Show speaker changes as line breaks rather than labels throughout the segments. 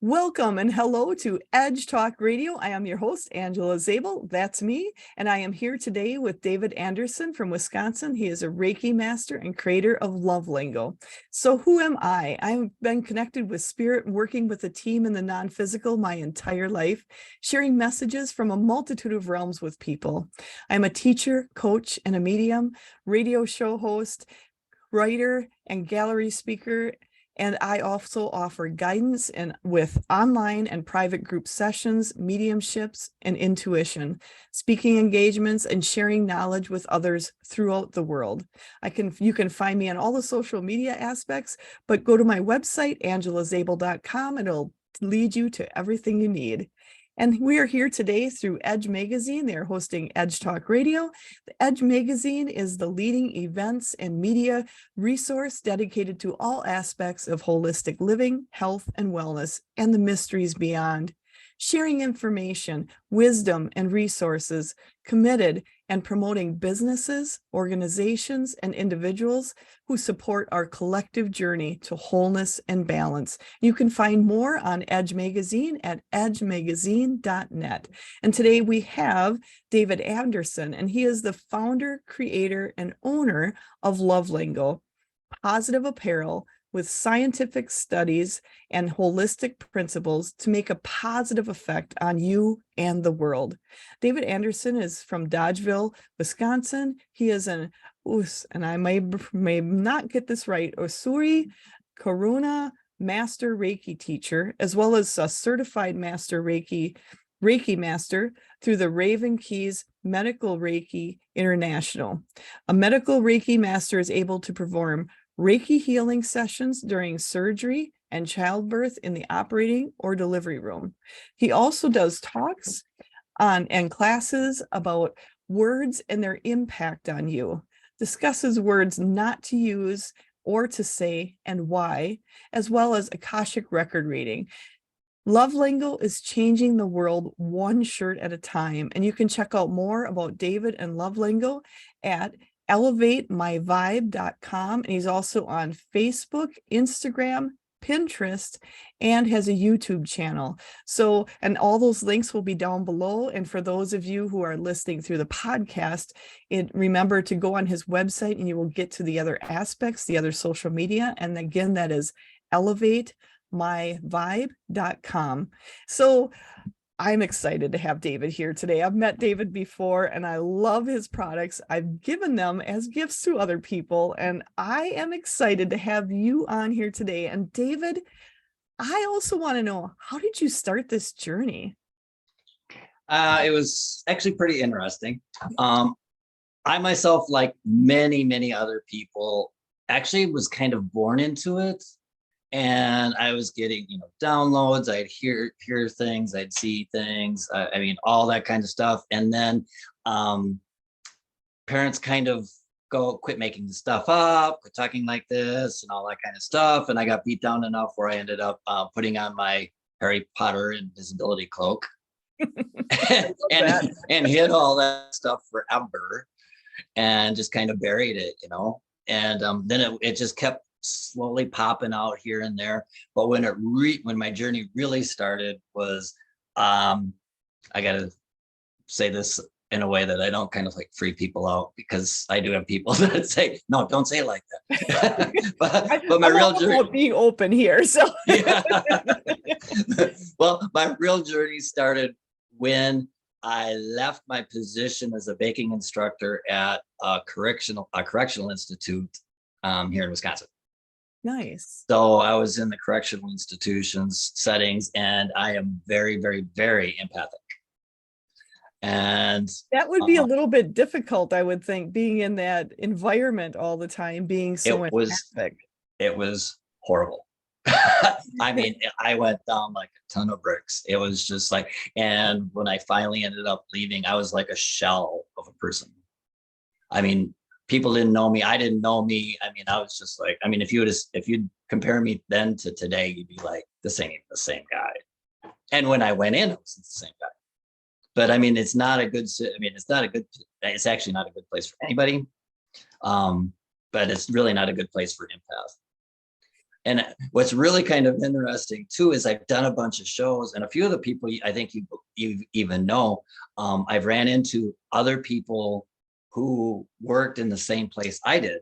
Welcome and hello to Edge Talk Radio. I am your host, Angela Zabel. That's me. And I am here today with David Anderson from Wisconsin. He is a Reiki master and creator of Love Lingo. So who am I? I've been connected with spirit and working with a team in the non-physical my entire life, sharing messages from a multitude of realms with people. I'm a teacher, coach, and a medium, radio show host, writer, and gallery speaker. And I also offer guidance and with online and private group sessions, mediumships, and intuition, speaking engagements, and sharing knowledge with others throughout the world. You can find me on all the social media aspects, but go to my website, angelazabel.com, and it'll lead you to everything you need. And we are here today through Edge Magazine. They're hosting Edge Talk Radio. The Edge Magazine is the leading events and media resource dedicated to all aspects of holistic living, health, and wellness, and the mysteries beyond. Sharing information, wisdom, and resources, committed and promoting businesses, organizations, and individuals who support our collective journey to wholeness and balance. You can find more on Edge Magazine at edgemagazine.net. And today we have David Anderson, and he is the founder, creator, and owner of Love Lingo, positive apparel with scientific studies and holistic principles to make a positive effect on you and the world. David Anderson is from Dodgeville, Wisconsin. He is and I may not get this right, Usui, Karuna Master Reiki teacher, as well as a Certified Master Reiki Master through the Raven Keys Medical Reiki International. A medical Reiki master is able to perform Reiki healing sessions during surgery and childbirth in the operating or delivery room. He also does talks and classes about words and their impact on you, discusses words not to use or to say and why, as well as Akashic Record reading. Love Lingo is changing the world one shirt at a time, and you can check out more about David and Love Lingo at elevatemyvibe.com, and he's also on Facebook, Instagram, Pinterest, and has a YouTube channel. So, and all those links will be down below. And for those of you who are listening through the podcast, remember to go on his website and you will get to the other aspects, the other social media. And again, that is elevatemyvibe.com. So I'm excited to have David here today. I've met David before and I love his products. I've given them as gifts to other people, and I am excited to have you on here today. And David, I also want to know, how did you start this journey?
It was actually pretty interesting. I myself, like many other people, actually was kind of born into it. And I was getting, downloads. I'd hear things, I'd see things. I mean, all that kind of stuff. And then parents kind of quit making the stuff up, quit talking like this, and all that kind of stuff. And I got beat down enough where I ended up putting on my Harry Potter invisibility cloak and hid all that stuff forever, and just kind of buried it, And then it just kept slowly popping out here and there. But when my journey really started was, I gotta say this in a way that I don't kind of like free people out, because I do have people that say, no, don't say it like that. but my real journey
being open here. So
yeah. Well, my real journey started when I left my position as a baking instructor at a correctional institute here in Wisconsin.
Nice.
So I was in the correctional institutions settings, and I am very, very, very empathic. And
that would be a little bit difficult, I would think, being in that environment all the time, being so empathic.
It was horrible. I mean, I went down like a ton of bricks. It was just like, and when I finally ended up leaving, I was like a shell of a person. I mean, people didn't know me. I didn't know me. I mean, I was just like, I mean, if you'd compare me then to today, you'd be like, this ain't the same guy. And when I went in, it was the same guy. But I mean, it's actually not a good place for anybody. But it's really not a good place for empath. And what's really kind of interesting too is I've done a bunch of shows, and a few of the people I think you even know, I've ran into other people who worked in the same place I did,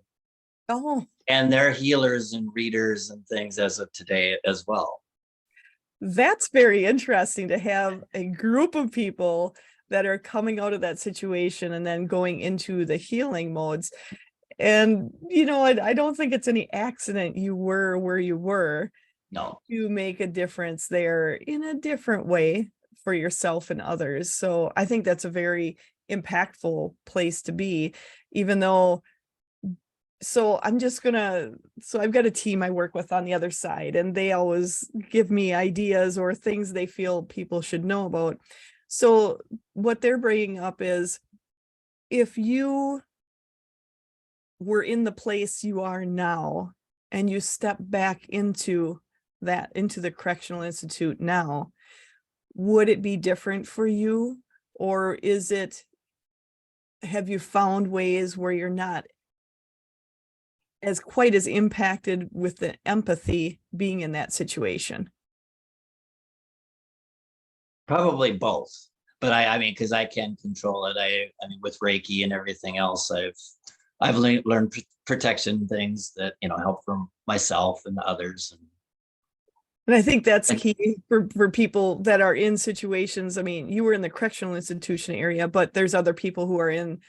Oh,
and they're healers and readers and things as of today as well.
that's very interesting to have a group of people that are coming out of that situation and then going into the healing modes. And, I don't think it's any accident you were where you were.
No,
You make a difference there in a different way for yourself and others. So I think that's a very impactful place to be, even though. So I've got a team I work with on the other side, and they always give me ideas or things they feel people should know about. So what they're bringing up is, if you were in the place you are now and you step back into the correctional institute now, would it be different for you? Or have you found ways where you're not as quite as impacted with the empathy being in that situation?
probably both. But I mean, because I can control it. I mean, with Reiki and everything else, I've learned protection things that help from myself and others.
And I think that's key for people that are in situations. I mean, you were in the correctional institution area, but there's other people who are in,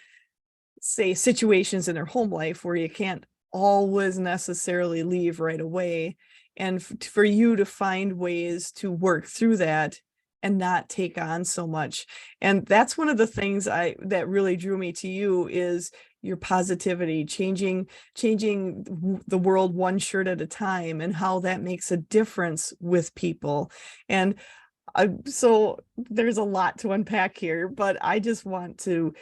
say, situations in their home life where you can't always necessarily leave right away. And for you to find ways to work through that and not take on so much. And that's one of the things that really drew me to you, is your positivity, changing the world one shirt at a time, and how that makes a difference with people. And so there's a lot to unpack here, but I just want to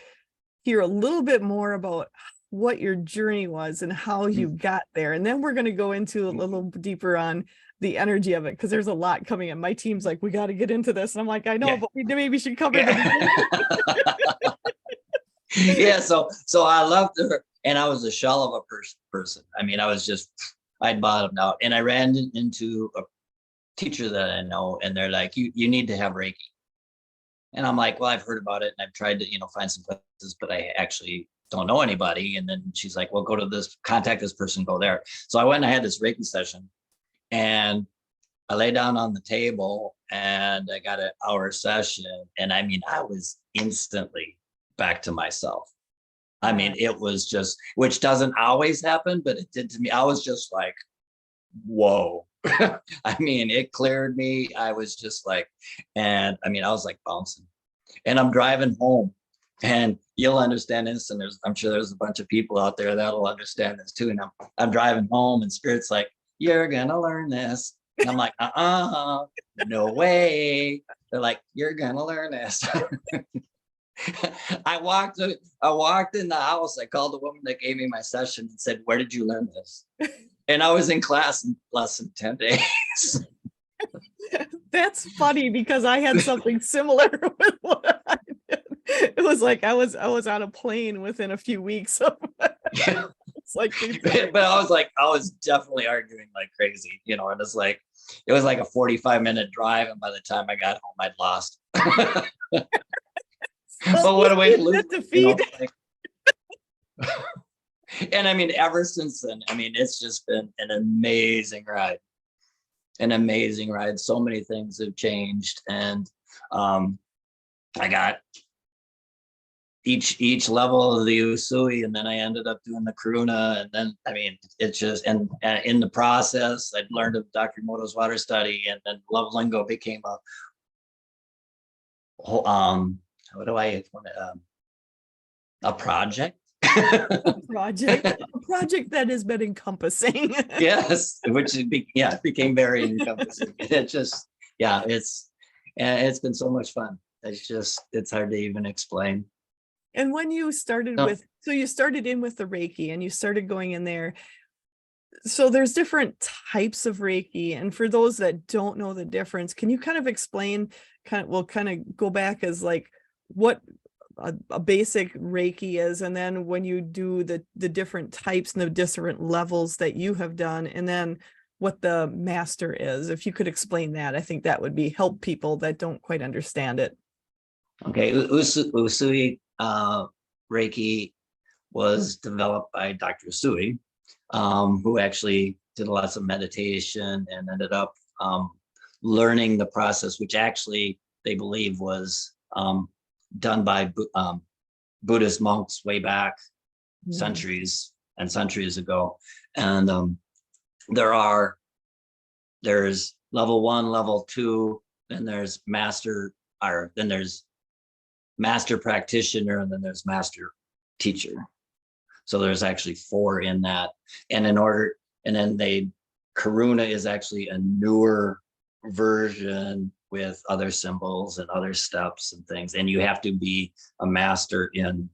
hear a little bit more about what your journey was and how you got there. And then we're going to go into a little deeper on the energy of it, because there's a lot coming in. My team's like, we got to get into this. And I'm like, I know, but we maybe should cover the
yeah, so I loved her, and I was a shell of a person. I mean, I'd bottomed out, and I ran into a teacher that I know, and they're like, you need to have Reiki. And I'm like, well, I've heard about it, and I've tried to find some places, but I actually don't know anybody. And then she's like, well, contact this person, go there. So I went and I had this Reiki session, and I lay down on the table, and I got an hour session, and I mean, I was instantly back to myself. I mean, it was just, which doesn't always happen, but it did to me. I was just like, whoa. I mean, it cleared me. I was just like, and I mean, I was like bouncing. And I'm driving home, and you'll understand this. And I'm sure there's a bunch of people out there that'll understand this too. And I'm driving home, and Spirit's like, you're gonna learn this. And I'm like, no way. They're like, you're gonna learn this. I walked in the house. I called the woman that gave me my session and said, where did you learn this? And I was in class in less than 10 days.
That's funny, because I had something similar with what I did. It was like I was on a plane within a few weeks of
Yeah.
it's like,
but I was definitely arguing like crazy, and it was like a 45-minute drive, and by the time I got home, I'd lost. But what a way to lose, and I mean, ever since then, I mean, it's just been an amazing ride. So many things have changed, and I got each level of the Usui, and then I ended up doing the Karuna, and then I mean, it's just, and in the process, I'd learned of Dr. Emoto's water study, and then Love Lingo became a a project.
a project that has been encompassing.
Yes, it became very encompassing. It's been so much fun. It's hard to even explain.
And when you started you started in with the Reiki, and you started going in there. So there's different types of Reiki. And for those that don't know the difference, can you kind of explain, kind of go back as like what a basic Reiki is, and then when you do the different types and the different levels that you have done, and then what the master is. If you could explain that, I think that would be help people that don't quite understand it.
Okay, Usui Reiki was developed by Dr. Usui, who actually did lots of meditation and ended up learning the process, which actually they believe was done by Buddhist monks way back centuries and centuries ago. And there's level 1, level 2, then there's master, or then there's master practitioner, and then there's master teacher. So there's actually 4 in that. And then Karuna is actually a newer version with other symbols and other steps and things. And you have to be a master in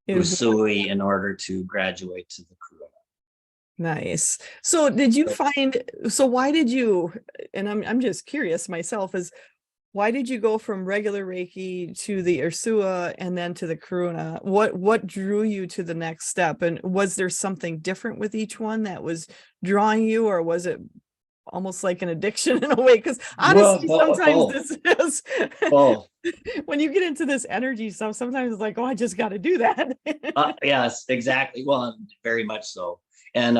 Usui in order to graduate to the Karuna.
Nice. So did you find, so why did you, and I'm just curious myself, is why did you go from regular Reiki to the Usui and then to the Karuna? What drew you to the next step? And was there something different with each one that was drawing you, or was it almost like an addiction in a way? Because honestly, sometimes this is when you get into this energy stuff, sometimes it's like, oh, I just got to do that.
Yes, exactly. Well, very much so. And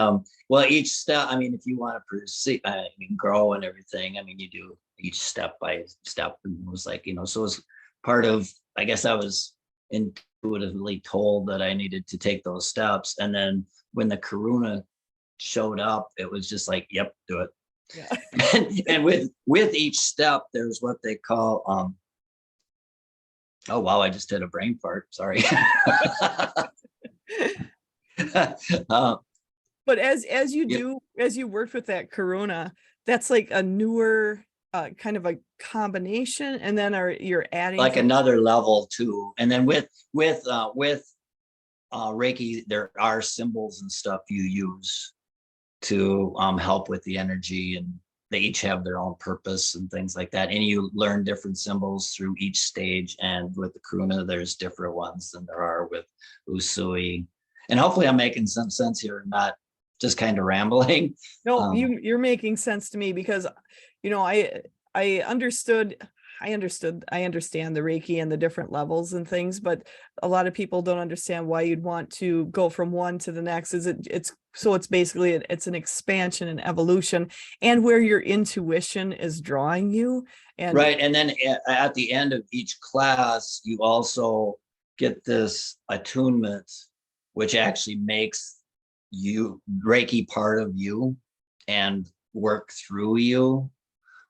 well, each step, I mean, if you want to proceed and grow and everything, I mean, you do each step by step. And it was like, so it's part of, I guess I was intuitively told that I needed to take those steps. And then when the Karuna showed up, it was just like, yep, do it. Yeah. and with each step, there's what they call oh wow, I just did a brain fart, sorry.
But as you worked with that Karuna, that's like a newer kind of a combination, and then you're adding
like another level too. And then with Reiki, there are symbols and stuff you use to help with the energy, and they each have their own purpose and things like that. And you learn different symbols through each stage. And with the Karuna, there's different ones than there are with Usui. And hopefully I'm making some sense here, not just kind of rambling.
No, you're making sense to me, because I understand the Reiki and the different levels and things, but a lot of people don't understand why you'd want to go from one to the next. It's basically it's an expansion and evolution, and where your intuition is drawing you. And
right. And then at the end of each class, you also get this attunement, which actually makes you Reiki part of you and work through you,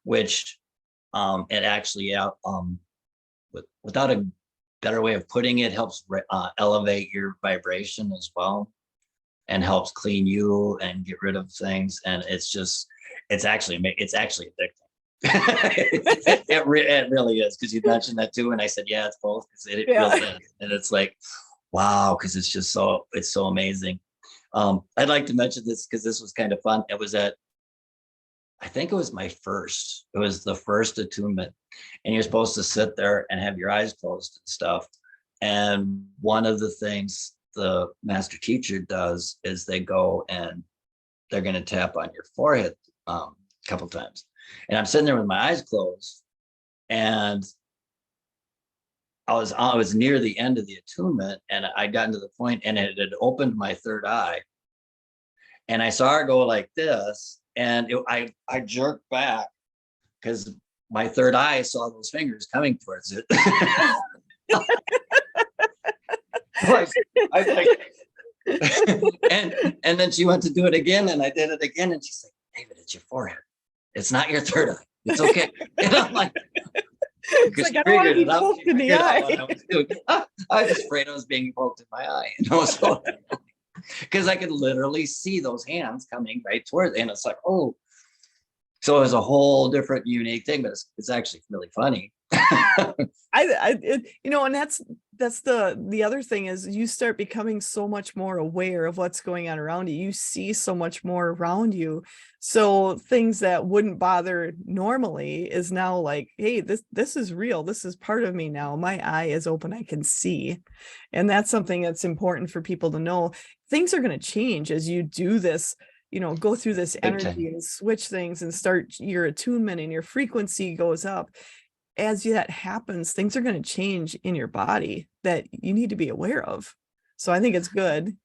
which it actually without a better way of putting it, helps elevate your vibration as well, and helps clean you and get rid of things. And it's actually addicting. it really is, because you mentioned that too, and I said, yeah, it's both, because it really is. And it's like, wow, because it's just so amazing. I'd like to mention this because this was kind of fun. It was I think it was the first attunement, and you're supposed to sit there and have your eyes closed and stuff. And one of the things the master teacher does is they go and they're going to tap on your forehead a couple times. And I'm sitting there with my eyes closed, and I was near the end of the attunement, and I got into the point, and it had opened my third eye, and I saw her go like this, and I jerked back because my third eye saw those fingers coming towards it. And then she went to do it again, and I did it again, and she's like, David, it's your forehead. It's not your third eye. It's okay. And I'm like,
it's like, I don't want to be poked in the eye.
I was afraid I was being poked in my eye. Because I could literally see those hands coming right towards it. And it's like, oh. So it was a whole different unique thing, but it's actually really funny.
And that's the other thing is you start becoming so much more aware of what's going on around you. You see so much more around you. So things that wouldn't bother normally is now like, hey, this is real. This is part of me now. My eye is open. I can see. And that's something that's important for people to know. Things are going to change as you do this go through this
Big
energy
time.
and switch things and start your attunement and your frequency goes up. As that happens, things are going to change in your body that you need to be aware of. So I think it's good.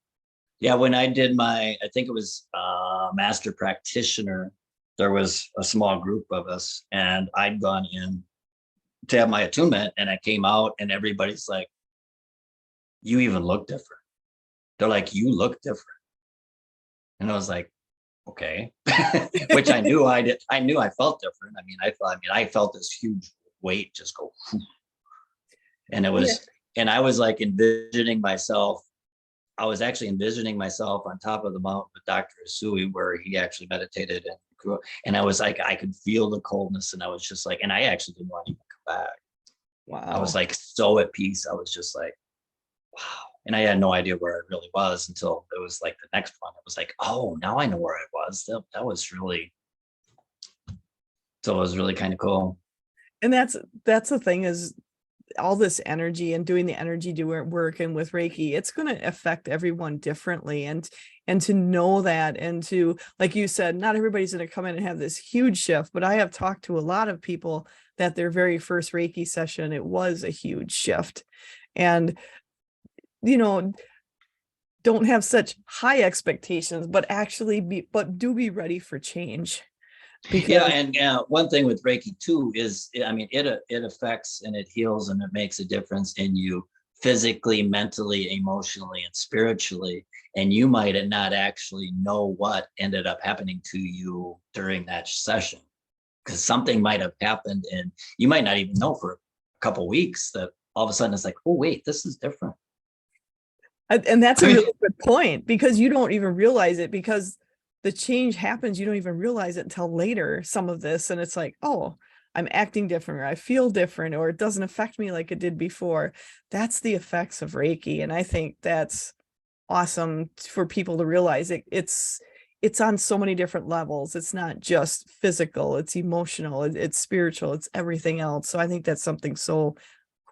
Yeah, when I did I think it was master practitioner, there was a small group of us, and I'd gone in to have my attunement, and I came out, and everybody's like, "You even look different." They're like, "You look different," and I was like, "Okay," which I knew I did. I knew I felt different. I felt this huge weight just go, whew. And it
Yeah.
was, and I was like envisioning myself. I was actually envisioning myself on top of the mountain with Dr. Usui, where he actually meditated, and I was like, I could feel the coldness, and I was just like, and I actually didn't want to even come back. I was
Wow.
like so at peace. I was just like, wow. And I had no idea where I really was until it was like the next one. It was like, oh, now I know where I was. That was really, so it was really kind of cool.
And that's the thing is all this energy and doing the energy work and with Reiki, it's going to affect everyone differently. And to know that, and to, like you said, not everybody's going to come in and have this huge shift, but I have talked to a lot of people that their very first Reiki session, it was a huge shift. And, don't have such high expectations, but actually do be ready for change.
Yeah,
Because
and one thing with Reiki too is, I mean, it affects and it heals and it makes a difference in you physically, mentally, emotionally, and spiritually. And you might not actually know what ended up happening to you during that session, because something might have happened, and you might not even know for a couple weeks that all of a sudden it's like, oh wait, this is different.
and that's a really good point, because you don't even realize it, because the change happens, you don't even realize it until later, some of this, and it's like, oh, I'm acting different, or I feel different, or it doesn't affect me like it did before. That's the effects of Reiki, and I think that's awesome for people to realize it's on so many different levels. It's not just physical, it's emotional, it's spiritual, it's everything else. So I think that's something so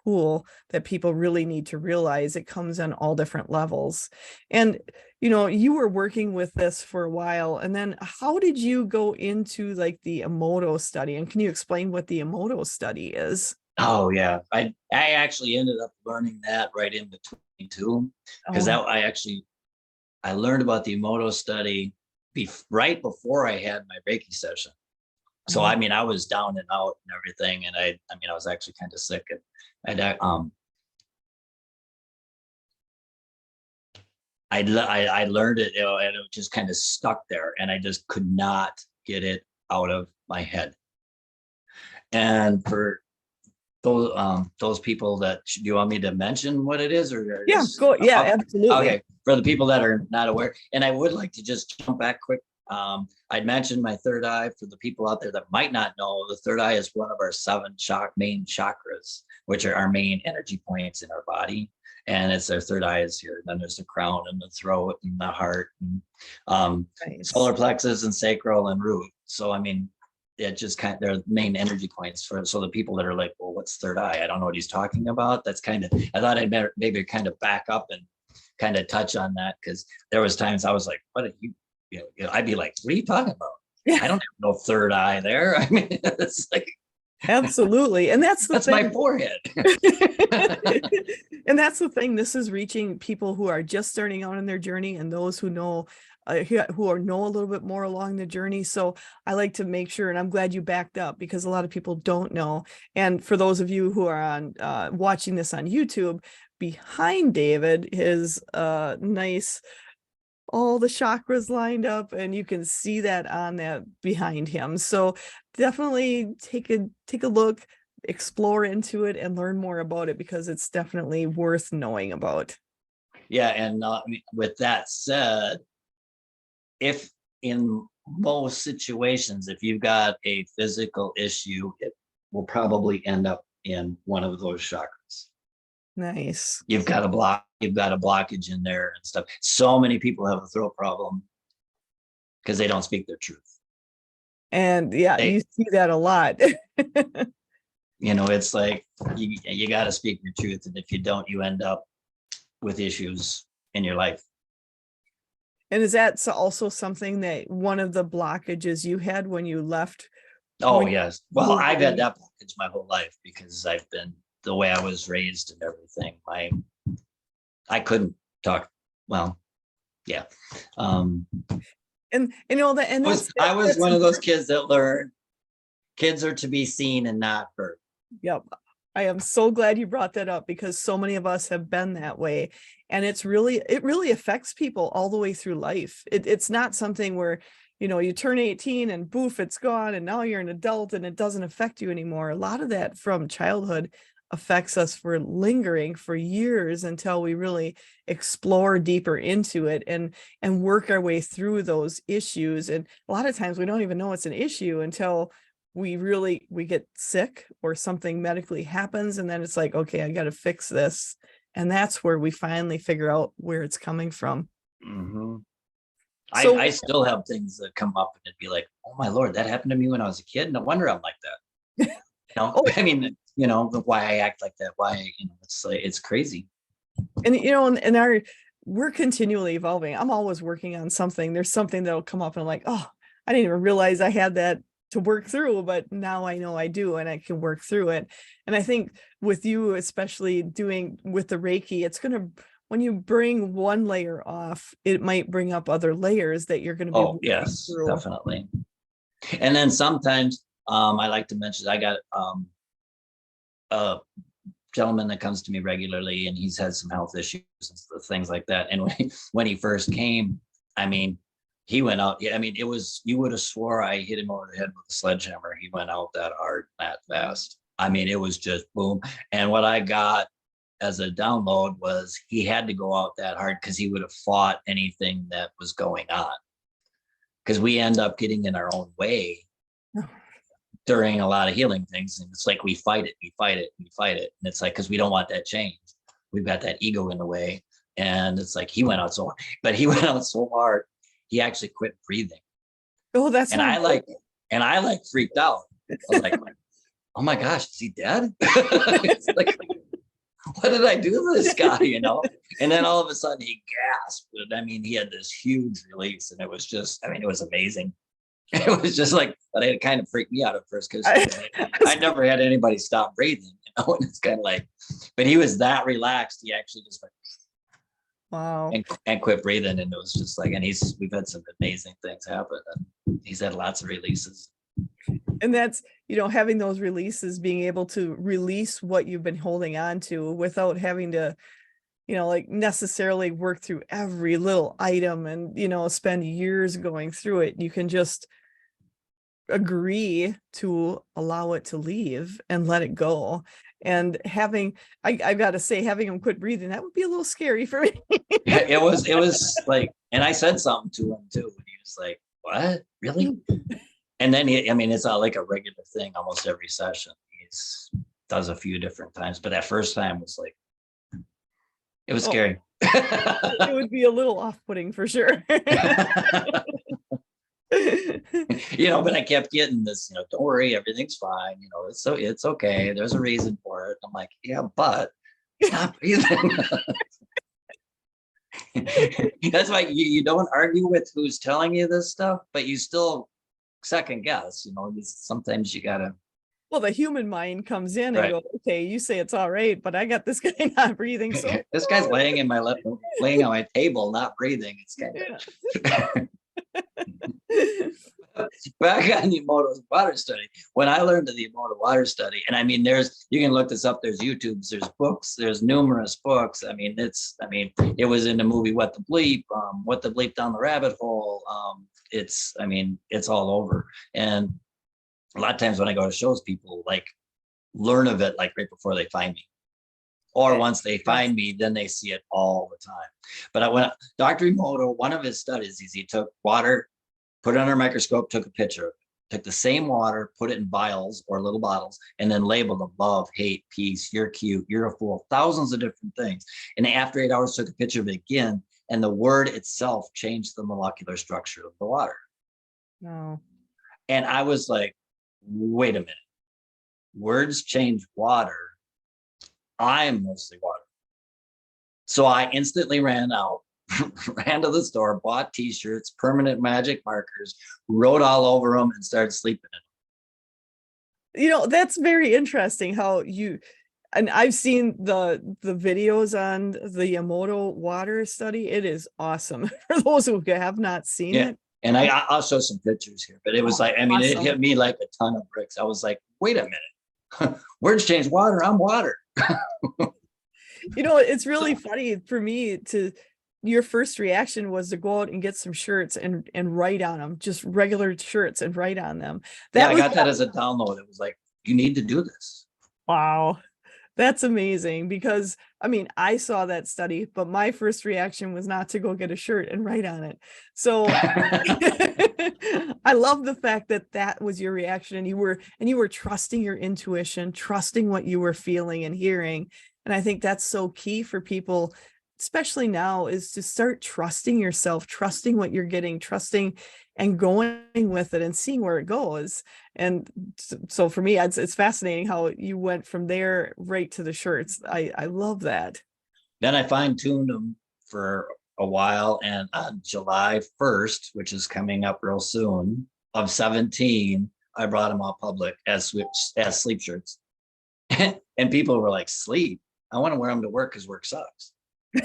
cool that people really need to realize. It comes on all different levels. And you were working with this for a while, and then how did you go into like the Emoto study, and can you explain what the Emoto study is?
Oh yeah, I actually ended up learning that right in between too, because
Oh,
I learned about the Emoto study right before I had my Reiki session. So
oh,
I mean, I was down and out and everything, and I mean, I was actually kind of sick, and I learned it, and it just kind of stuck there, and I just could not get it out of my head. And for those people that, do you want me to mention what it is, or
yeah,
just
go, yeah,
okay?
absolutely.
Okay, for the people that are not aware, and I would like to just jump back quick. I'd mentioned my third eye. For the people out there that might not know, the third eye is one of our seven main chakras, which are our main energy points in our body. And it's our third eye is here. Then there's the crown and the throat and the heart, and
Nice.
solar plexus and sacral and root. So I mean, it just kind of, they're main energy points for, so the people that are like, well, what's third eye? I don't know what he's talking about. That's kind of, I thought I'd maybe kind of back up and kind of touch on that, because there was times I was like, what are you, I'd be like, what are you talking about?
Yeah,
I don't have no third eye there. I mean, it's like,
absolutely. And that's the
that's my
thing.
forehead.
And that's the thing. This is reaching people who are just starting out in their journey, and those who know know a little bit more along the journey. So I like to make sure, and I'm glad you backed up, because a lot of people don't know. And for those of you who are on watching this on YouTube, behind David is nice, all the chakras lined up, and you can see that on that behind him. So definitely take a look, explore into it, and learn more about it, because it's definitely worth knowing about.
Yeah. And with that said, if in most situations, if you've got a physical issue, it will probably end up in one of those chakras.
Nice.
You've got a blockage in there and stuff. So many people have a throat problem because they don't speak their truth.
And yeah,
They,
you see that a lot.
it's like you got to speak your truth, and if you don't, you end up with issues in your life.
And is that also something that one of the blockages you had when you left?
Oh,
When you
yes. Well,
moved
I've had
away?
that blockage my whole life because I've been the way I was raised and everything. I couldn't talk. Well, yeah. Um,
And you know that, and
I was
that's
one of those
important.
kids that learned kids are to be seen and not heard.
Yep. I am so glad you brought that up because so many of us have been that way. And it really affects people all the way through life. It's not something where, you turn 18 and boof, it's gone. And now you're an adult and it doesn't affect you anymore. A lot of that from childhood affects us for lingering for years until we really explore deeper into it and work our way through those issues. And a lot of times we don't even know it's an issue until we get sick or something medically happens, and then it's like, okay, I got to fix this. And that's where we finally figure out where it's coming from.
Mm-hmm.
So
I still have things that come up and it'd be like, oh my Lord, that happened to me when I was a kid. No wonder I'm like that.
oh,
I mean, why I act like that, why, it's like, it's crazy.
and we're continually evolving. I'm always working on something. There's something that'll come up and I'm like, oh, I didn't even realize I had that to work through, but now I know I do and I can work through it. And I think with you, especially doing with the Reiki, when you bring one layer off, it might bring up other layers that you're going to be
Oh,
working
yes,
through.
definitely. And then sometimes I like to mention I got a gentleman that comes to me regularly and he's had some health issues and things like that. And when he first came, I mean, he went out. I mean, it was, you would have swore I hit him over the head with a sledgehammer. He went out that hard, that fast. I mean, it was just boom. And what I got as a download was he had to go out that hard because he would have fought anything that was going on. Because we end up getting in our own way during a lot of healing things. And it's like we fight it, we fight it, we fight it. And it's like, because we don't want that change. We've got that ego in the way. And it's like he went out so hard, but he went out so hard, he actually quit breathing.
Oh, that's
And
not
I freaked out. I was like, oh my gosh, is he dead? It's like, what did I do to this guy, And then all of a sudden he gasped. I mean, he had this huge release and it was just, I mean, it was amazing. It was just like, but it kind of freaked me out at first because I never had anybody stop breathing, And it's kind of like, but he was that relaxed. He actually just like,
wow.
and quit breathing. And it was just like, and we've had some amazing things happen. And he's had lots of releases.
And that's, having those releases, being able to release what you've been holding on to without having to, like necessarily work through every little item and, spend years going through it. You can just agree to allow it to leave and let it go. And I've got to say, having him quit breathing, that would be a little scary for me.
It was like, and I said something to him too. And he was like, what? Really? And then it's like a regular thing almost every session. He's does a few different times, but that first time was like, it was scary.
It would be a little off-putting for sure.
But I kept getting this, don't worry, everything's fine. It's okay. There's a reason for it. I'm like, yeah, but stop breathing. That's why you don't argue with who's telling you this stuff, but you still second guess, sometimes you gotta.
Well, the human mind comes in and
Right.
goes, okay, you say it's all right, but I got this guy not breathing. So
this guy's laying on my table, not breathing. It's kind of back on the Emoto water study. When I learned of the Emoto water study, and I mean, you can look this up. There's YouTubes, there's books, there's numerous books. I mean, it was in the movie What the Bleep Down the Rabbit Hole. It's all over. And a lot of times when I go to shows, people like learn of it like right before they find me. Or once they find me, then they see it all the time. But when Dr. Emoto, one of his studies is he took water, put it under a microscope, took a picture, took the same water, put it in vials or little bottles, and then labeled them love, hate, peace, you're cute, you're a fool, thousands of different things. And after 8 hours, took a picture of it again, and the word itself changed the molecular structure of the water.
no.
And I was like, wait a minute. Words change water. I'm mostly water. So I instantly ran out ran to the store, bought t-shirts, permanent magic markers, wrote all over them, and started sleeping in them.
That's very interesting how and I've seen the videos on the Emoto water study. It is awesome for those who have not seen
Yeah.
it.
And I'll show some pictures here, but it was like, I mean, it hit me like a ton of bricks. I was like, wait a minute, words change water. I'm water.
It's really funny for me your first reaction was to go out and get some shirts and write on them, just regular shirts and write on them.
I got that as a download. It was like, you need to do this.
Wow. That's amazing because I saw that study, but my first reaction was not to go get a shirt and write on it. So I love the fact that that was your reaction and you were trusting your intuition, trusting what you were feeling and hearing. And I think that's so key for people, especially now, is to start trusting yourself, trusting what you're getting, trusting and going with it and seeing where it goes. And so for me, it's fascinating how you went from there right to the shirts. I love that.
Then I fine-tuned them for a while, and on July 1st, which is coming up real soon, of 17, I brought them all public as sleep shirts. And people were like, sleep? I want to wear them to work because work sucks.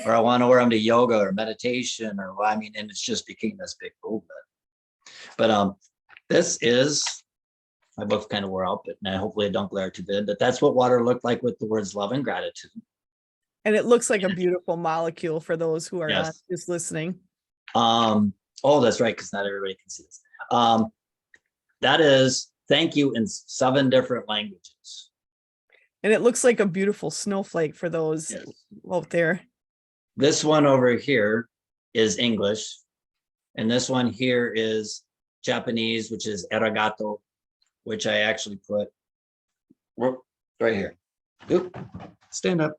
Or I want to wear them to yoga or meditation, and it's just became this big movement. But this is, my book kind of wore out, but hopefully I don't glare too bad, but that's what water looked like with the words love and gratitude.
And it looks like a beautiful molecule for those who are not just listening.
Oh, that's right, because not everybody can see this. That is thank you in 7 different languages.
And it looks like a beautiful snowflake for those out there.
This one over here is English. And this one here is Japanese, which is arigato, which I actually put right here. Oop, stand up.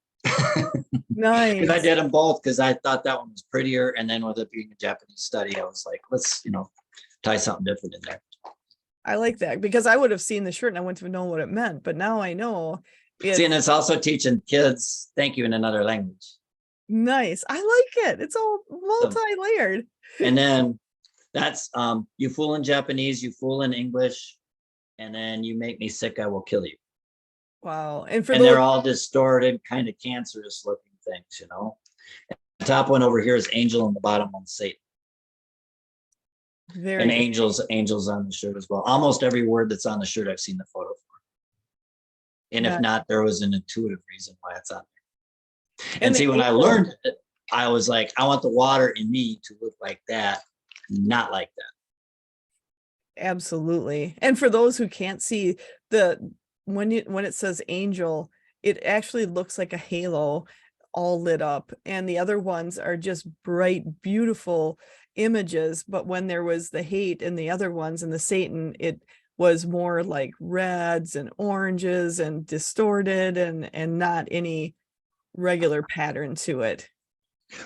Nice.
Because I did them both because I thought that one was prettier. And then with it being a Japanese study, I was like, let's, tie something different in there.
I like that because I would have seen the shirt and I wouldn't have known what it meant. But now I know.
See, and it's also teaching kids thank you in another language.
Nice. I like it. It's all multi-layered.
And then that's you fool in Japanese, you fool in English, and then you make me sick, I will kill you.
Wow.
And they're all distorted, kind of cancerous looking things, And the top one over here is angel and the bottom one's Satan.
Very
and angels on the shirt as well. Almost every word that's on the shirt I've seen the photo for. And if not, there was an intuitive reason why it's on there. And see, when I learned it, I was like, I want the water in me to look like that, not like that.
Absolutely. And for those who can't see, when it says angel, it actually looks like a halo all lit up. And the other ones are just bright, beautiful images. But when there was the hate in the other ones and the Satan, it was more like reds and oranges and distorted and not any regular pattern to it.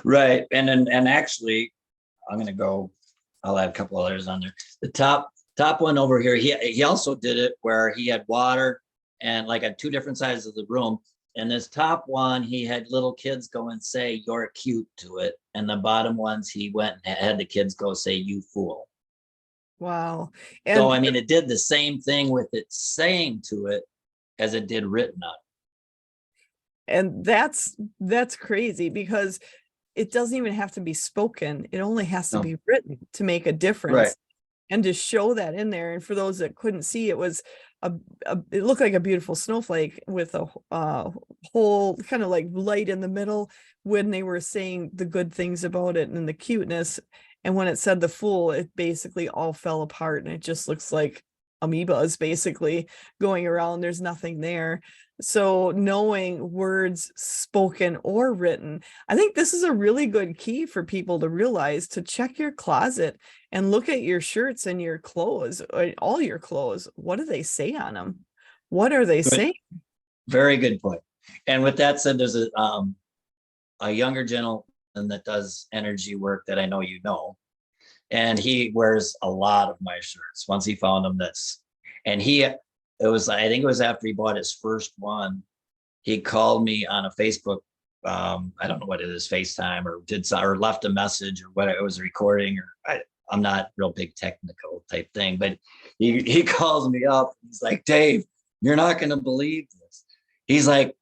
Right. And actually, I'm going to go, I'll add a couple others on there. The top one over here, he also did it where he had water and like at 2 different sides of the room. And this top one, he had little kids go and say, you're cute to it. And the bottom ones, he went and had the kids go say, you fool.
Wow.
And so, it did the same thing with it saying to it as it did written on it.
And that's crazy because it doesn't even have to be spoken. It only has to be written to make a difference.
Right.
And to show that in there. And for those that couldn't see, it was it looked like a beautiful snowflake with a whole kind of like light in the middle when they were saying the good things about it and the cuteness. And when it said the fool, it basically all fell apart and it just looks like amoebas basically going around. There's nothing there. So knowing words spoken or written, I think this is a really good key for people to realize, to check your closet and look at your shirts and your clothes, all your clothes. What do they say on them? What are they saying?
Very good point. And with that said, there's a younger gentleman that does energy work that I know you know, and he wears a lot of my shirts. Once he found them, I think it was after he bought his first one, he called me on a Facebook I don't know what it is, FaceTime or or left a message or what it was recording, or I'm not real big technical type thing, but he calls me up. He's like, Dave, you're not going to believe this. He's like,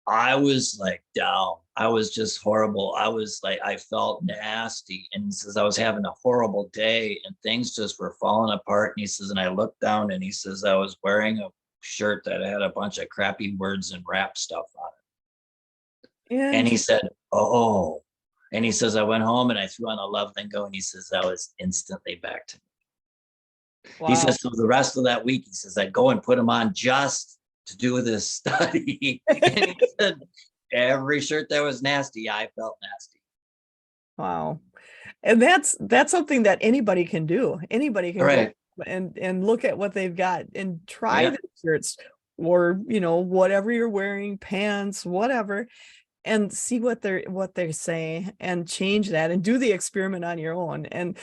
I was like down. I was just horrible. I was like, I felt nasty. And he says, I was having a horrible day and things just were falling apart. And he says, and I looked down and he says, I was wearing a shirt that had a bunch of crappy words and rap stuff on it. And he said, oh, and he says, I went home and I threw on a Love Lingo. And he says, I was instantly back to me. Wow. He says, so the rest of that week, he says, I'd go and put them on just to do this study. And he said, every shirt that was nasty, I felt nasty.
Wow. And that's something that anybody can do. Anybody can go and look at what they've got and try the shirts or, whatever you're wearing, pants, whatever, and see what they say and change that and do the experiment on your own. And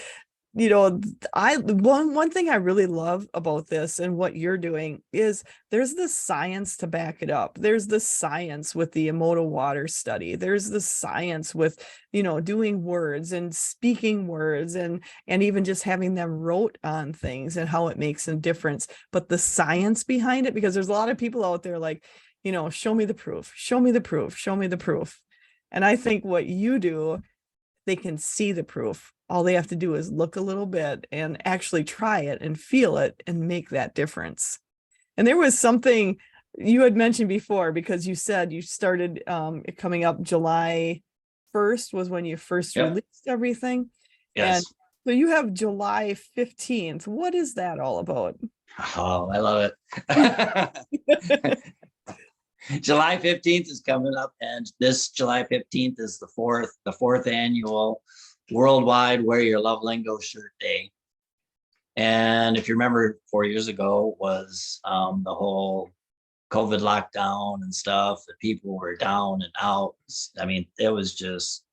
one thing I really love about this and what you're doing is there's the science to back it up. There's the science with the Emoto water study. There's the science with, doing words and speaking words and even just having them wrote on things and how it makes a difference. But the science behind it, because there's a lot of people out there like, show me the proof, show me the proof, show me the proof. And I think what you do, they can see the proof. All they have to do is look a little bit and actually try it and feel it and make that difference. And there was something you had mentioned before, because you said you started coming up July 1st was when you first released everything.
Yes.
And so you have July 15th. What is that all about?
Oh, I love it. July 15th is coming up, and this July 15th is the fourth annual worldwide Wear Your Love Lingo Shirt Day. And if you remember 4 years ago was the whole COVID lockdown and stuff, that people were down and out. I mean, it was just,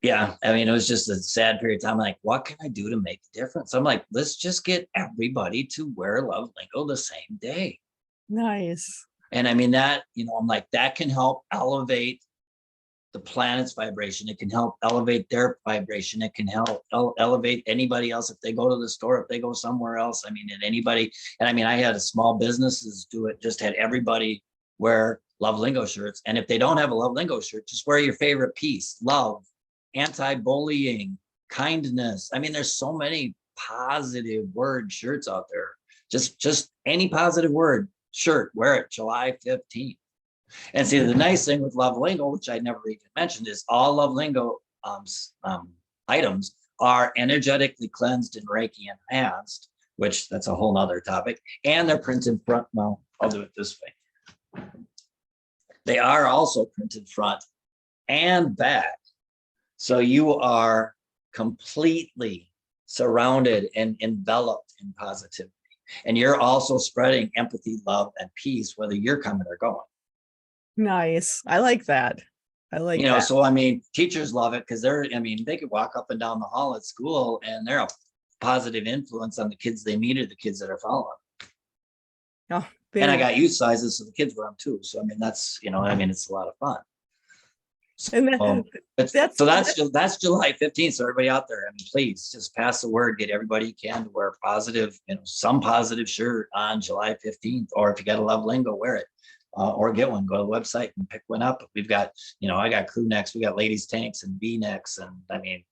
it was just a sad period of time. Like, what can I do to make a difference? I'm like, let's just get everybody to wear Love Lingo the same day.
Nice.
And I mean that, I'm like, that can help elevate the planet's vibration. It can help elevate their vibration. It can help elevate anybody else if they go to the store, if they go somewhere else. I mean, I had a small businesses do it, just had everybody wear Love Lingo shirts. And if they don't have a Love Lingo shirt, just wear your favorite piece: love, anti-bullying, kindness. I mean, there's so many positive word shirts out there. Just any positive word shirt, wear it July 15th. And see, the nice thing with Love Lingo, which I never even mentioned, is all Love Lingo items are energetically cleansed and Reiki enhanced, which that's a whole nother topic. And they're printed front. Well, I'll do it this way. They are also printed front and back. So you are completely surrounded and enveloped in positivity. And you're also spreading empathy, love, and peace, whether you're coming or going.
Nice. I like that.
So I mean, teachers love it because they could walk up and down the hall at school and they're a positive influence on the kids they meet or the kids that are following.
Oh,
and I got youth sizes, so the kids wear them too. So I mean, that's it's a lot of fun. So, that's July 15th. So everybody out there, I mean, please just pass the word, get everybody you can to wear positive, some positive shirt on July 15th. Or if you got a Love Lingo, wear it. Or get one, go to the website and pick one up. We've got, I got crew necks, we got ladies tanks and V-necks. And I mean,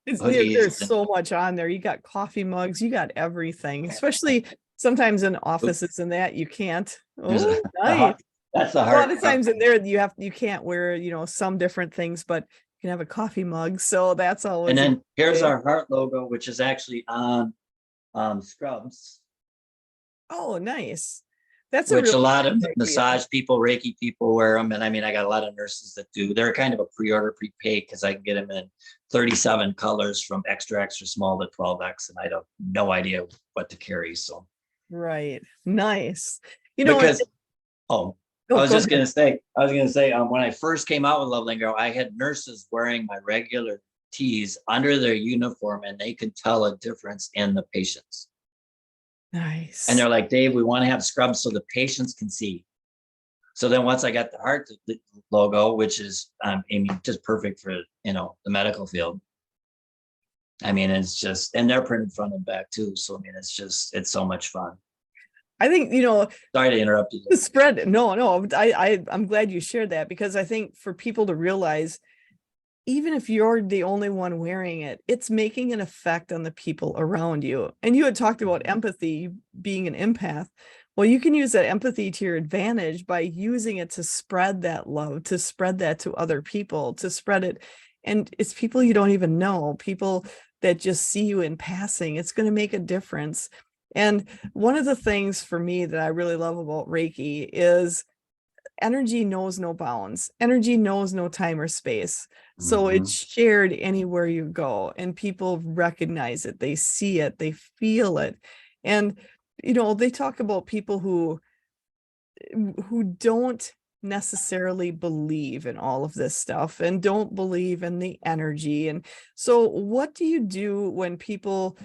there's so much on there. You got coffee mugs, you got everything, especially sometimes in offices and that you can't. Oh, nice.
That's the hard.
A lot of times in there you can't wear, some different things, but you can have a coffee mug. So that's always.
And then here's our heart logo, which is actually on scrubs.
Oh, nice.
That's a lot of massage people, Reiki people wear them. And I mean, I got a lot of nurses that do. They're kind of a pre-order, prepaid, because I can get them in 37 colors from extra, extra small to 12X. And I have no idea what to carry. So.
Right. Nice.
I was going to say, when I first came out with Love Lingo, I had nurses wearing my regular tees under their uniform, and they could tell a difference in the patients.
Nice.
And they're like, Dave, we want to have scrubs so the patients can see. So then once I got the heart logo, which is, I mean, just perfect for, the medical field. I mean, it's just, and they're printed front and back too. So, I mean, it's so much fun.
I think,
Sorry to interrupt you.
the spread. No, I'm glad you shared that, because I think for people to realize, even if you're the only one wearing it, it's making an effect on the people around you. And you had talked about empathy, being an empath. Well, you can use that empathy to your advantage by using it to spread that love, to spread that to other people, to spread it. And it's people you don't even know, people that just see you in passing. It's going to make a difference. And one of the things for me that I really love about Reiki is energy knows no bounds. Energy knows no time or space. So it's shared anywhere you go, and people recognize it. They see it, they feel it. And, they talk about people who don't necessarily believe in all of this stuff and don't believe in the energy. And so what do you do when people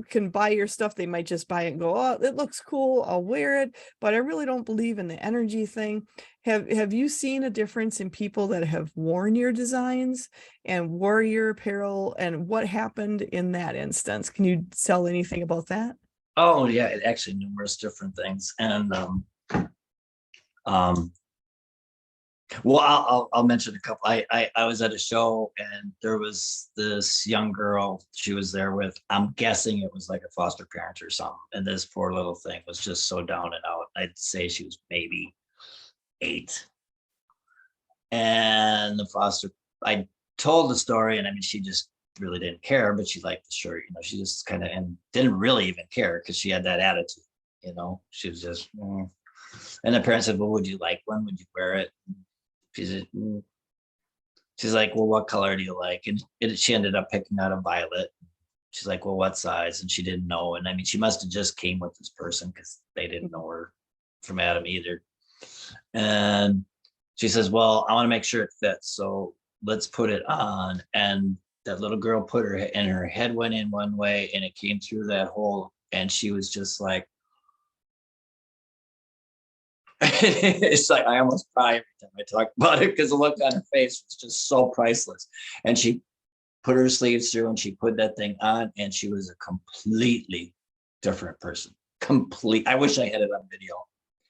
can buy your stuff? They might just buy it and go, oh, it looks cool, I'll wear it, but I really don't believe in the energy thing. Have you seen a difference in people that have worn your designs and wore your apparel, and what happened in that instance? Can you tell anything about that?
Oh yeah, actually numerous different things. And well, I'll mention a couple. I was at a show, and there was this young girl. She was there with, I'm guessing it was like a foster parent or something. And this poor little thing was just so down and out. I'd say she was maybe 8. And I told the story, and I mean, she just really didn't care, but she liked the shirt. She just kind of, and didn't really even care, because she had that attitude. She was just. And the parents said, well, would you like one? Would you wear it? She said, she's like, well, what color do you like? And she ended up picking out a violet. She's like, well, what size? And she didn't know. And I mean, she must have just came with this person, because they didn't know her from Adam either. And she says, well, I want to make sure it fits, so let's put it on. And that little girl put her, and her head went in one way, and it came through that hole. And she was just like, it's like, I almost cry every time I talk about it, because the look on her face was just so priceless. And she put her sleeves through, and she put that thing on, and she was a completely different person. I wish I had it on video.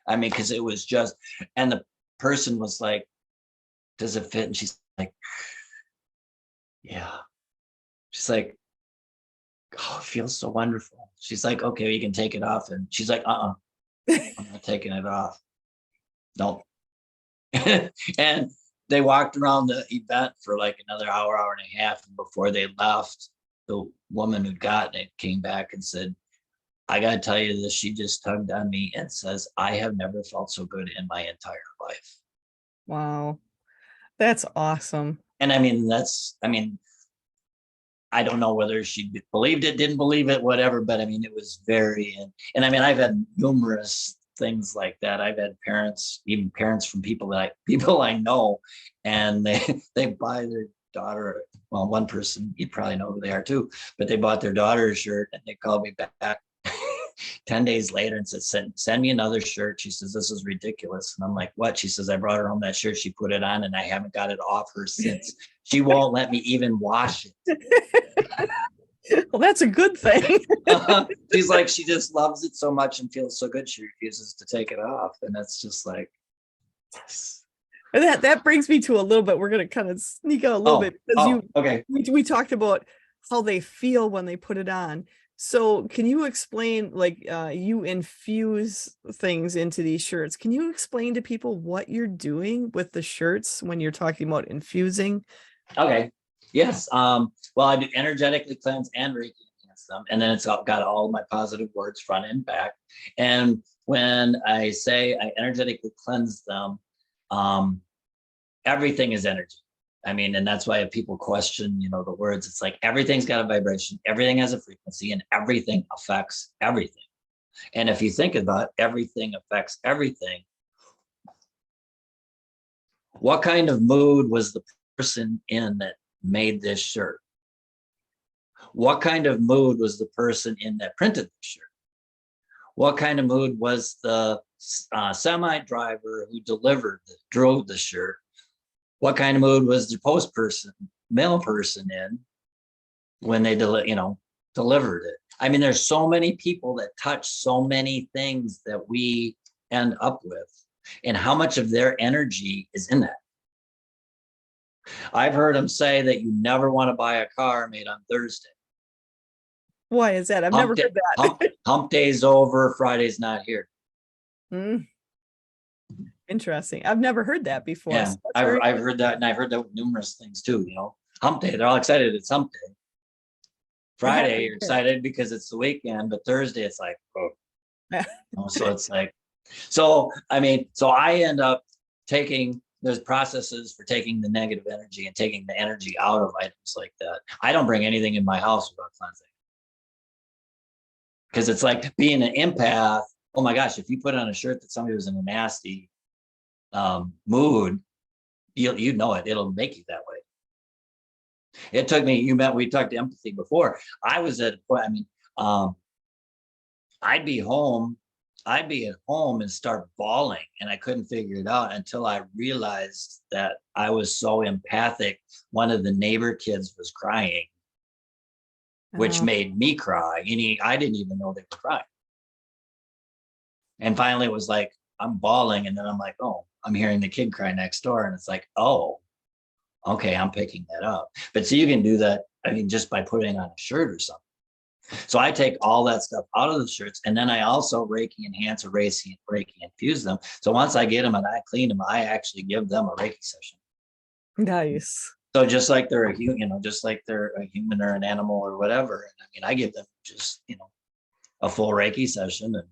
I mean, because it was just, and the person was like, does it fit? And she's like, yeah. She's like, oh, it feels so wonderful. She's like, okay, you can take it off. And she's like, I'm not taking it off. Nope. And they walked around the event for like another hour and a half. And before they left, the woman who'd gotten it came back and said, I got to tell you this. She just tugged on me and says, I have never felt so good in my entire life.
Wow. That's awesome.
And I mean, I don't know whether she believed it, didn't believe it, whatever, but I mean, it was very, and I mean, I've had numerous things like that. I've had parents, even parents from people I know, and they buy their daughter, well, one person, you probably know who they are too, but they bought their daughter a shirt, and they called me back 10 days later and said, send me another shirt. She says, this is ridiculous. And I'm like, what? She says, I brought her home that shirt. She put it on, and I haven't got it off her since. She won't let me even wash it.
Well, that's a good thing.
She's like, she just loves it so much and feels so good, she refuses to take it off. And that's just like, yes.
And that brings me to a little bit, we're going to kind of sneak out a little bit, because
okay.
We talked about how they feel when they put it on. So can you explain, like, you infuse things into these shirts? Can you explain to people what you're doing with the shirts when you're talking about infusing?
Okay. Yes. Well, I do energetically cleanse and Reiki enhance them. And then it's got all my positive words front and back. And when I say I energetically cleanse them, everything is energy. I mean, and that's why if people question, the words, it's like, everything's got a vibration, everything has a frequency, and everything affects everything. And if you think about everything affects everything, what kind of mood was the person in that made this shirt? What kind of mood was the person in that printed the shirt? What kind of mood was the semi driver who drove the shirt, what kind of mood was the mail person in when they delivered it? I mean, there's so many people that touch so many things that we end up with, and how much of their energy is in that. I've heard them say that you never want to buy a car made on Thursday.
Why is that? I've never heard that.
Hump day's over, Friday's not here.
Interesting. I've never heard that before.
Yeah,
So
I've heard that, and I've heard that with numerous things too. Hump day, they're all excited. It's hump day. Friday, you're excited because it's the weekend, but Thursday, it's like, oh. So it's like, so I end up taking, there's processes for taking the negative energy and taking the energy out of items like that. I don't bring anything in my house without cleansing. Because it's like being an empath. Oh my gosh, if you put on a shirt that somebody was in a nasty mood, you know it. It'll make you that way. It took me, we talked empathy before. I was at a point, I'd be at home and start bawling, and I couldn't figure it out until I realized that I was so empathic. One of the neighbor kids was crying, which made me cry. I didn't even know they were crying. And finally it was like, I'm bawling, and then I'm like, oh, I'm hearing the kid cry next door, and it's like, oh, okay, I'm picking that up. But so you can do that, just by putting on a shirt or something. So I take all that stuff out of the shirts, and then I also Reiki enhance or Reiki infuse them. So once I get them and I clean them, I actually give them a Reiki session.
Nice.
So just like they're a human, just like they're a human or an animal or whatever. And I give them just, a full Reiki session. And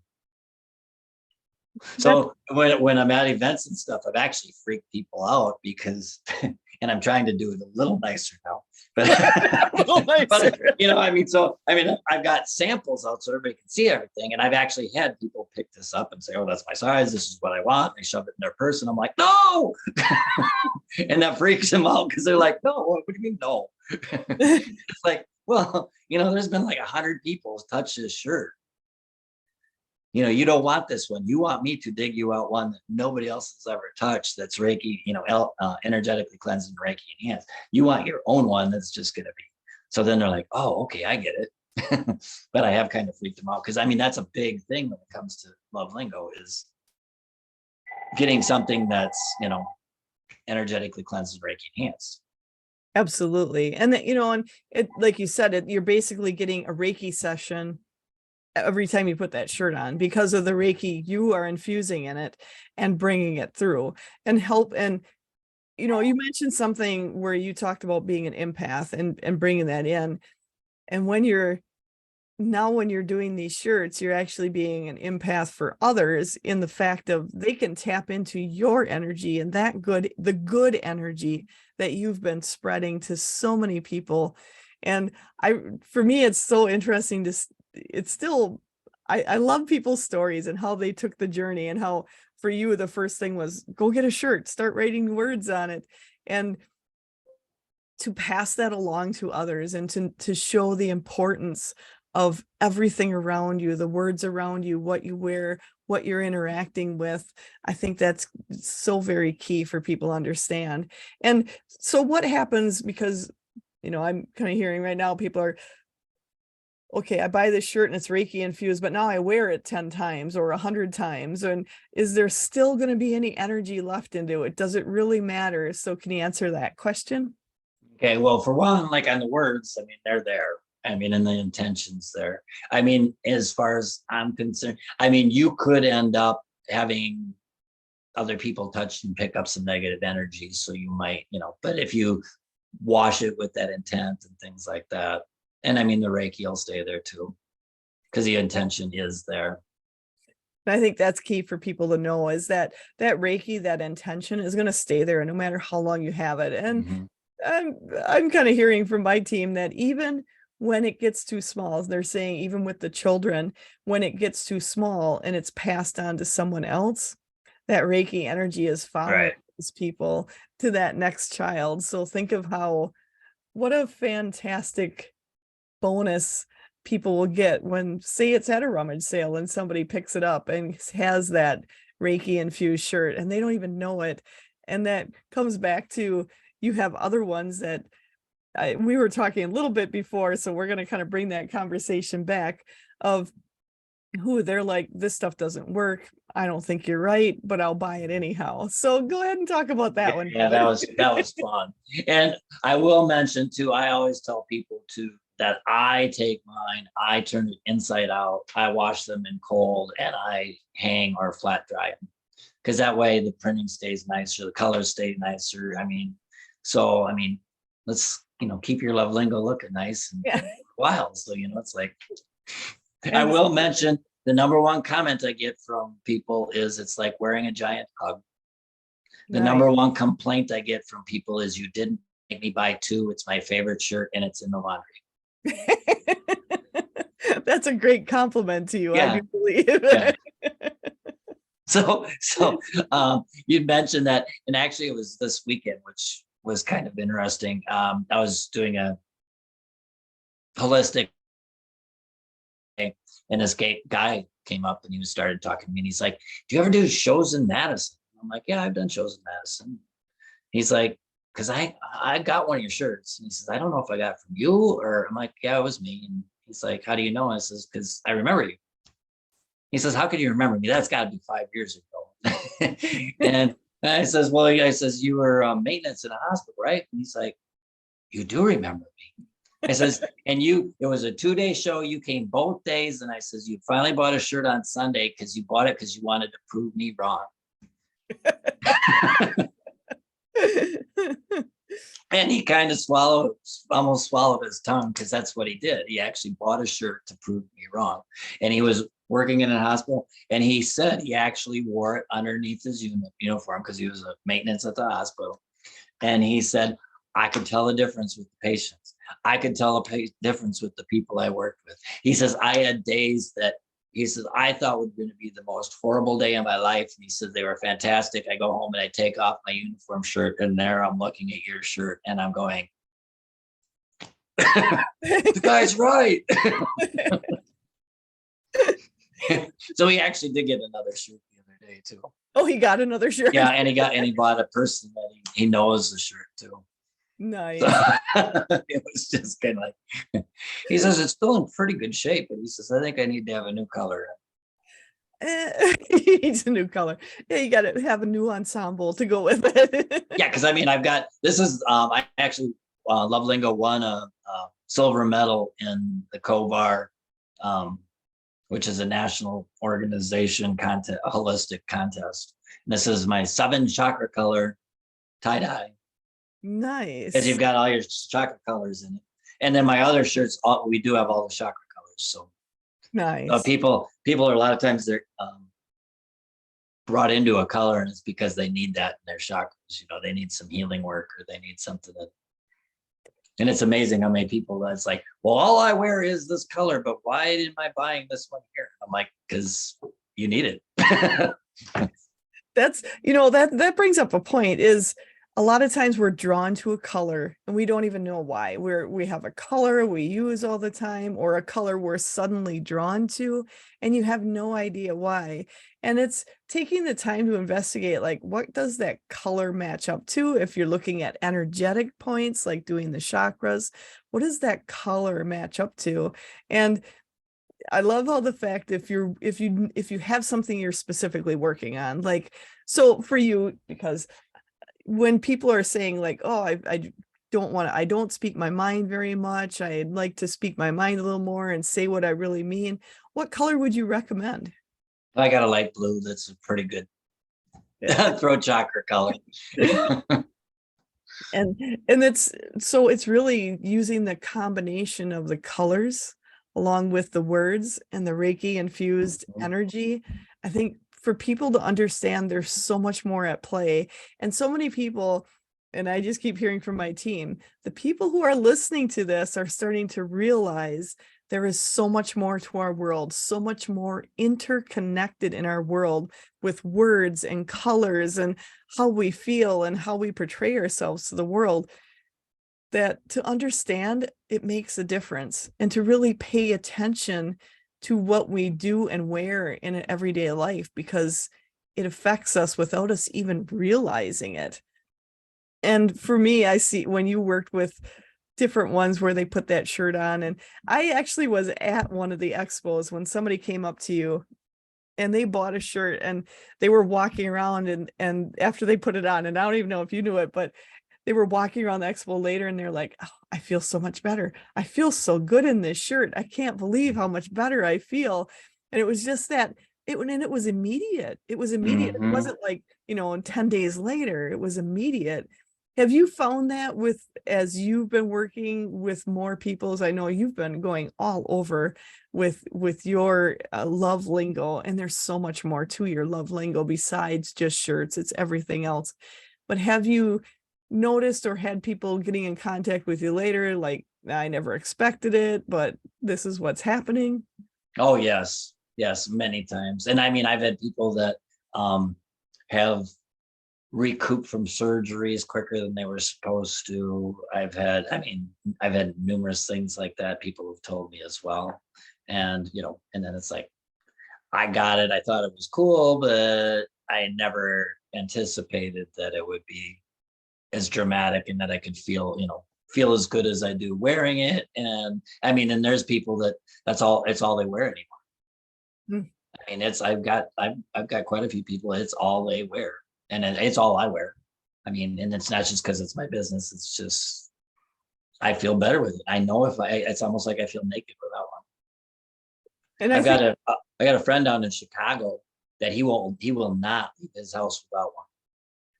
so when I'm at events and stuff, I've actually freaked people out because, and I'm trying to do it a little nicer now, but, I've got samples out so everybody can see everything. And I've actually had people pick this up and say, oh, that's my size. This is what I want. They shove it in their purse, and I'm like, no. And that freaks them out because they're like, no, what do you mean no? It's like, well, there's been like 100 people touch this shirt. You don't want this one. You want me to dig you out one that nobody else has ever touched. That's Reiki, energetically cleansing Reiki enhanced. You want your own one that's just going to be. So then they're like, oh, okay, I get it. But I have kind of freaked them out because that's a big thing when it comes to Love Lingo is getting something that's, energetically cleansed and Reiki enhanced.
Absolutely. And that, and it, like you said, you're basically getting a Reiki session every time you put that shirt on because of the Reiki you are infusing in it and bringing it through and help. And, you mentioned something where you talked about being an empath and bringing that in. And when you're doing these shirts, you're actually being an empath for others in the fact of they can tap into your energy and the good energy that you've been spreading to so many people. And for me, it's so interesting I love people's stories and how they took the journey, and how for you, the first thing was go get a shirt, start writing words on it, and to pass that along to others and to show the importance of everything around you, the words around you, what you wear, what you're interacting with. I think that's so very key for people to understand. And so what happens, because, I'm kind of hearing right now, people are, okay, I buy this shirt and it's Reiki infused, but now I wear it 10 times or 100 times. And is there still going to be any energy left into it? Does it really matter? So can you answer that question?
Okay, well, for one, like on the words, they're there. And the intentions there. As far as I'm concerned, you could end up having other people touch and pick up some negative energy. So you might, but if you wash it with that intent and things like that, and the Reiki will stay there too, because the intention is there.
I think that's key for people to know is that Reiki, that intention is going to stay there no matter how long you have it. And I'm kind of hearing from my team that even when it gets too small, they're saying even with the children, when it gets too small and it's passed on to someone else, that Reiki energy is following these people to that next child. So think of what a fantastic bonus people will get when, say it's at a rummage sale and somebody picks it up and has that Reiki infused shirt and they don't even know it. And that comes back to, you have other ones that we were talking a little bit before, so we're going to kind of bring that conversation back of who they're like, this stuff doesn't work. I don't think you're right, but I'll buy it anyhow. So go ahead and talk about that one.
Yeah, that was fun. And I will mention too, I always tell people too that I take mine, I turn it inside out, I wash them in cold, and I hang or flat dry them. Because that way the printing stays nicer, the colors stay nicer. I mean, let's keep your Love Lingo looking nice and wild. So it's like, I will mention the number one comment I get from people is it's like wearing a giant hug. The number one complaint I get from people is, you didn't make me buy two. It's my favorite shirt and it's in the laundry.
That's a great compliment to you.
Yeah.
I do believe.
Yeah. So you'd mentioned that, and actually it was this weekend, which was kind of interesting. I was doing a holistic, and this guy came up and he started talking to me, and he's like, do you ever do shows in Madison? I'm like, yeah, I've done shows in Madison. He's like, because I got one of your shirts. And he says, I don't know if I got it from you, or I'm like, yeah, it was me. And he's like, how do you know? I says, because I remember you. He says, how could you remember me? That's got to be 5 years ago. And I says, well, I says, you were maintenance in a hospital, right? And he's like, you do remember me. I says, and it was a 2-day show. You came both days. And I says, you finally bought a shirt on Sunday because you bought it because you wanted to prove me wrong. And he kind of almost swallowed his tongue, because that's what he did. He actually bought a shirt to prove me wrong. And he was working in a hospital, and he said he actually wore it underneath his uniform because he was a maintenance at the hospital. And he said, I could tell the difference with the patients. I could tell the difference with the people I worked with. He says, I had days that he says, I thought would going to be the most horrible day of my life. And he said, they were fantastic. I go home and I take off my uniform shirt, and there I'm looking at your shirt and I'm going, the guy's right. So he actually did get another shirt the other day too.
Oh, he got another shirt.
Yeah, and he bought a person that he knows the shirt too.
Nice.
So, it was just kind of like, he says it's still in pretty good shape, but he says, I think I need to have a new color.
He needs a new color. Yeah, you got to have a new ensemble to go with it.
Yeah, because I mean, I've got, this is, I actually, Love Lingo won a silver medal in the COVAR, which is a national organization contest, a holistic contest. And this is my 7 chakra color tie-dye.
Nice.
Because you've got all your chakra colors in it. And then my other shirts, we do have all the chakra colors. So
nice.
People are a lot of times they're brought into a color, and it's because they need that in their chakras. They need some healing work, or they need something that. And it's amazing how many people that's like, well, all I wear is this color, but why am I buying this one here? I'm like, because you need it.
That's, that brings up a point, is a lot of times we're drawn to a color and we don't even know why. We have a color we use all the time, or a color we're suddenly drawn to, and you have no idea why. And it's taking the time to investigate, like, what does that color match up to? If you're looking at energetic points, like doing the chakras, what does that color match up to? And I love how the fact, if you have something you're specifically working on, like, so for you, because when people are saying like, oh, I don't speak my mind very much, I'd like to speak my mind a little more and say what I really mean, what color would you recommend?
I got a light blue. That's a pretty good throat chakra color.
and it's really using the combination of the colors along with the words and the Reiki infused energy. I think for people to understand there's so much more at play, and so many people, and I just keep hearing from my team, the people who are listening to this are starting to realize there is so much more to our world, so much more interconnected in our world with words and colors and how we feel and how we portray ourselves to the world. that to understand it makes a difference and to really pay attention to what we do and wear in an everyday life, because it affects us without us even realizing it. And for me, I see when you worked with different ones where they put that shirt on, and I actually was at one of the expos when somebody came up to you and they bought a shirt and they were walking around, and after they put it on, and I don't even know if you knew it, but they were walking around the expo later and they're like, oh, I feel so much better. I feel so good in this shirt. I can't believe how much better I feel. And it was just that and it was immediate. It was immediate. It
Mhm.
wasn't like, and 10 days later, it was immediate. Have you found that as you've been working with more people, as I know you've been going all over with your love lingo, and there's so much more to your love lingo besides just shirts, it's everything else. But have you noticed or had people getting in contact with you later, like, I never expected it, but this is what's happening?
Oh, yes. Yes, many times. And I mean, I've had people that have recouped from surgeries quicker than they were supposed to. I've had numerous things like that. People have told me as well. And, and then it's like, I got it. I thought it was cool, but I never anticipated that it would be as dramatic and that I could feel as good as I do wearing it. And I mean, and there's people it's all they wear anymore.
Hmm.
I mean, I've got quite a few people, it's all they wear, and it's all I wear. I mean, and it's not just because it's my business, it's just I feel better with it. I know it's almost like I feel naked without one.
And I think,
I got a friend down in Chicago that he will not leave his house without one.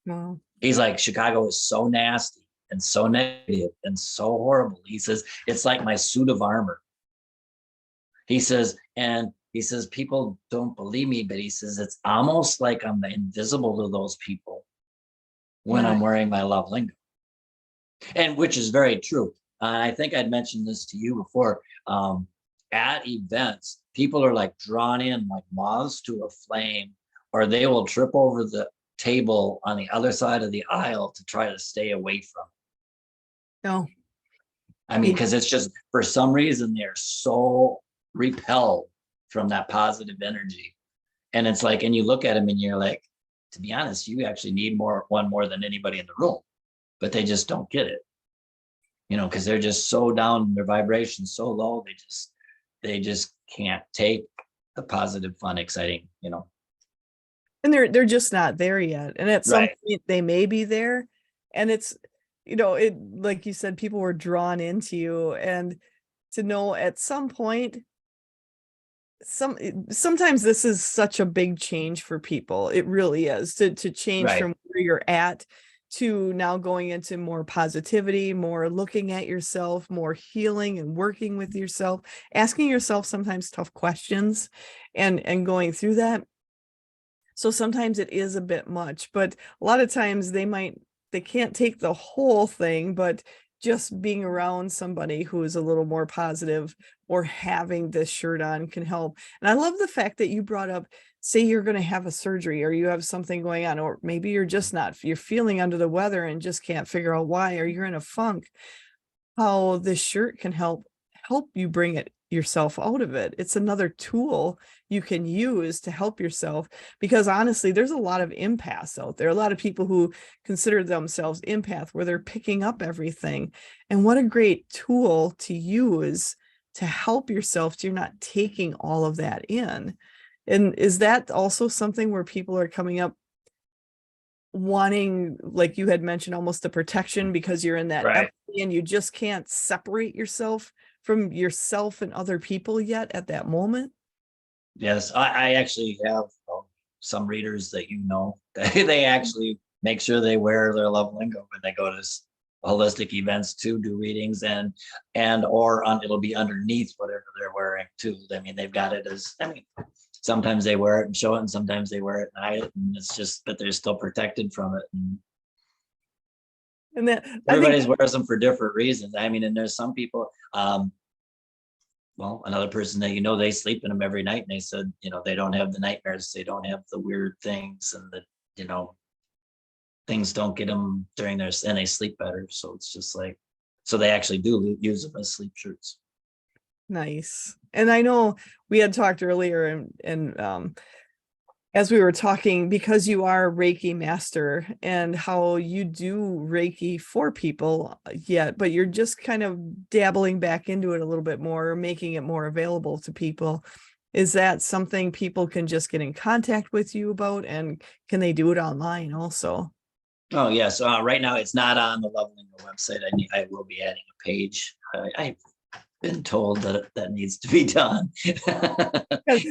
well,
He's like, Chicago is so nasty and so negative and so horrible. He says, it's like my suit of armor. He says, people don't believe me, but he says, it's almost like I'm invisible to those people when
yeah,
I'm wearing my Love Lingo. And which is very true. I think I'd mentioned this to you before. At events, people are like drawn in like moths to a flame, or they will trip over the table on the other side of the aisle to try to stay away from it.
no,
I mean, because it's just for some reason they're so repelled from that positive energy. And it's like, and you look at them and you're like, to be honest, you actually need one more than anybody in the room, but they just don't get it, because they're just so down, their vibration so low, they just can't take the positive, fun, exciting,
and they're just not there yet. And at some
Right.
point they may be there. And it's, it, like you said, people were drawn into you, and to know at some point, sometimes this is such a big change for people. It really is, to change
Right.
from where you're at to now going into more positivity, more looking at yourself, more healing and working with yourself, asking yourself sometimes tough questions, and going through that. So sometimes it is a bit much, but a lot of times they can't take the whole thing, but just being around somebody who is a little more positive or having this shirt on can help. And I love the fact that you brought up, say you're going to have a surgery or you have something going on, or maybe you're feeling under the weather and just can't figure out why, or you're in a funk, how this shirt can help you bring it yourself out of it. It's another tool you can use to help yourself, because honestly, there's a lot of empaths out there, a lot of people who consider themselves empath, where they're picking up everything. And what a great tool to use to help yourself, so you're not taking all of that in. And is that also something where people are coming up wanting, like you had mentioned, almost the protection, because you're in that
Right.
empathy and you just can't separate yourself from yourself and other people yet at that moment?
Yes, I actually have some readers that they actually make sure they wear their Love Lingo when they go to holistic events to do readings, it'll be underneath whatever they're wearing too. I mean, they've got it sometimes they wear it and show it, and sometimes they wear it and hide it, and it's just, but they're still protected from it. And
And that, I think,
everybody's wears them for different reasons. I mean, and there's some people, well, another person that they sleep in them every night, and they said, they don't have the nightmares, they don't have the weird things, and things don't get them during and they sleep better. So it's just like, So they actually do use them as sleep shirts.
Nice. And I know we had talked earlier and as we were talking, because you are a Reiki master and how you do Reiki for people yet, but you're just kind of dabbling back into it a little bit more, making it more available to people. Is that something people can just get in contact with you about? And can they do it online also?
Oh, yes. Right now, it's not on the Love Lingo website. I will be adding a page. I've been told that that needs to be done.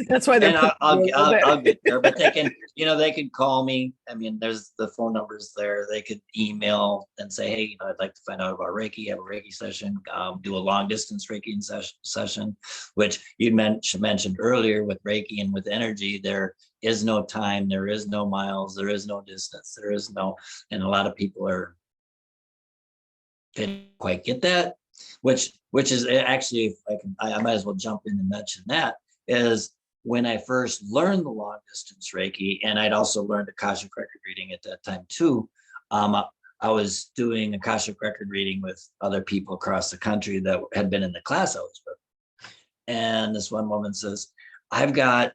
That's why they're
And I'll get there, but they can, they can call me. I mean, there's the phone numbers there. They could email and say, hey, I'd like to find out about Reiki, have a Reiki session, do a long distance Reiki session, which you mentioned earlier with Reiki and with energy. There is no time, there is no miles, there is no distance, and a lot of people didn't quite get that, which is actually, if I might as well jump in and mention that, is when I first learned the long distance Reiki, and I'd also learned Akashic Record reading at that time too. I was doing Akashic Record reading with other people across the country that had been in the class I was with. And this one woman says, I've got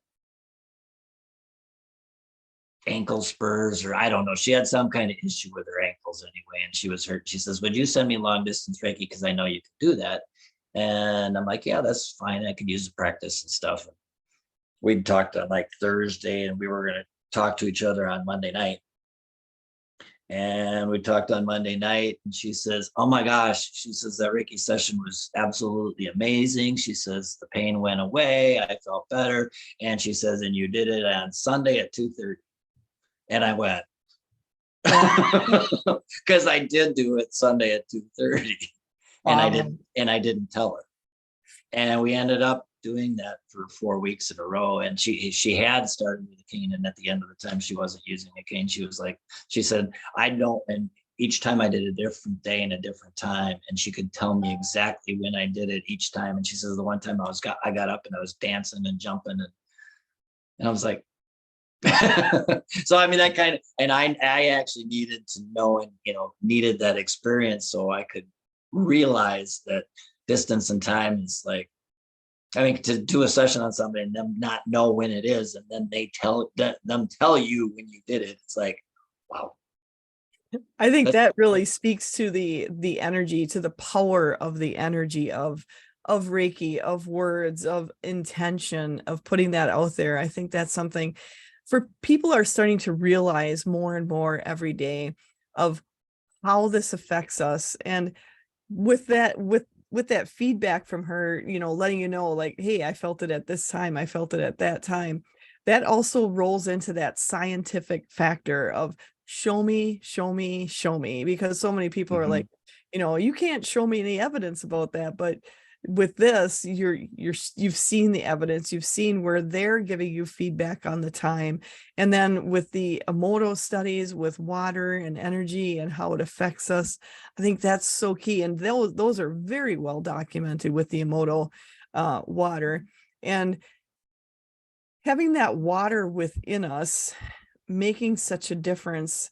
ankle spurs, or I don't know. She had some kind of issue with her ankles anyway, and she was hurt. She says, would you send me long distance Reiki? Because I know you can do that. And I'm like, yeah, that's fine. I could use the practice and stuff. We talked on like Thursday, and we were going to talk to each other on Monday night. And we talked on Monday night, and she says, oh my gosh, she says that Reiki session was absolutely amazing. She says the pain went away. I felt better. And she says, and you did it on Sunday at 2:30. And I went, because I did do it Sunday at 2:30, and I didn't tell her. And we ended up doing that for 4 weeks in a row. And she had started with a cane, and at the end of the time she wasn't using a cane. She said, I don't, and each time I did a different day and a different time, and she could tell me exactly when I did it each time. And she says the one time I got up and I was dancing and jumping, and I was like, so I mean, that kind of, and I actually needed to know, and needed that experience so I could realize that distance and time is like, I mean, to do a session on somebody and them not know when it is, and then they tell you when you did it. It's like, wow.
I think that really speaks to the energy, to the power of the energy of Reiki, of words, of intention, of putting that out there. I think that's something for people are starting to realize more and more every day of how this affects us. And with that feedback from her, letting you know, like, hey, I felt it at this time, I felt it at that time, that also rolls into that scientific factor of show me, show me, show me, because so many people are like, you can't show me any evidence about that. But with this, you've seen the evidence, you've seen where they're giving you feedback on the time. And then with the Emoto studies with water and energy and how it affects us, I think that's so key. And those are very well documented with the Emoto water. And having that water within us making such a difference.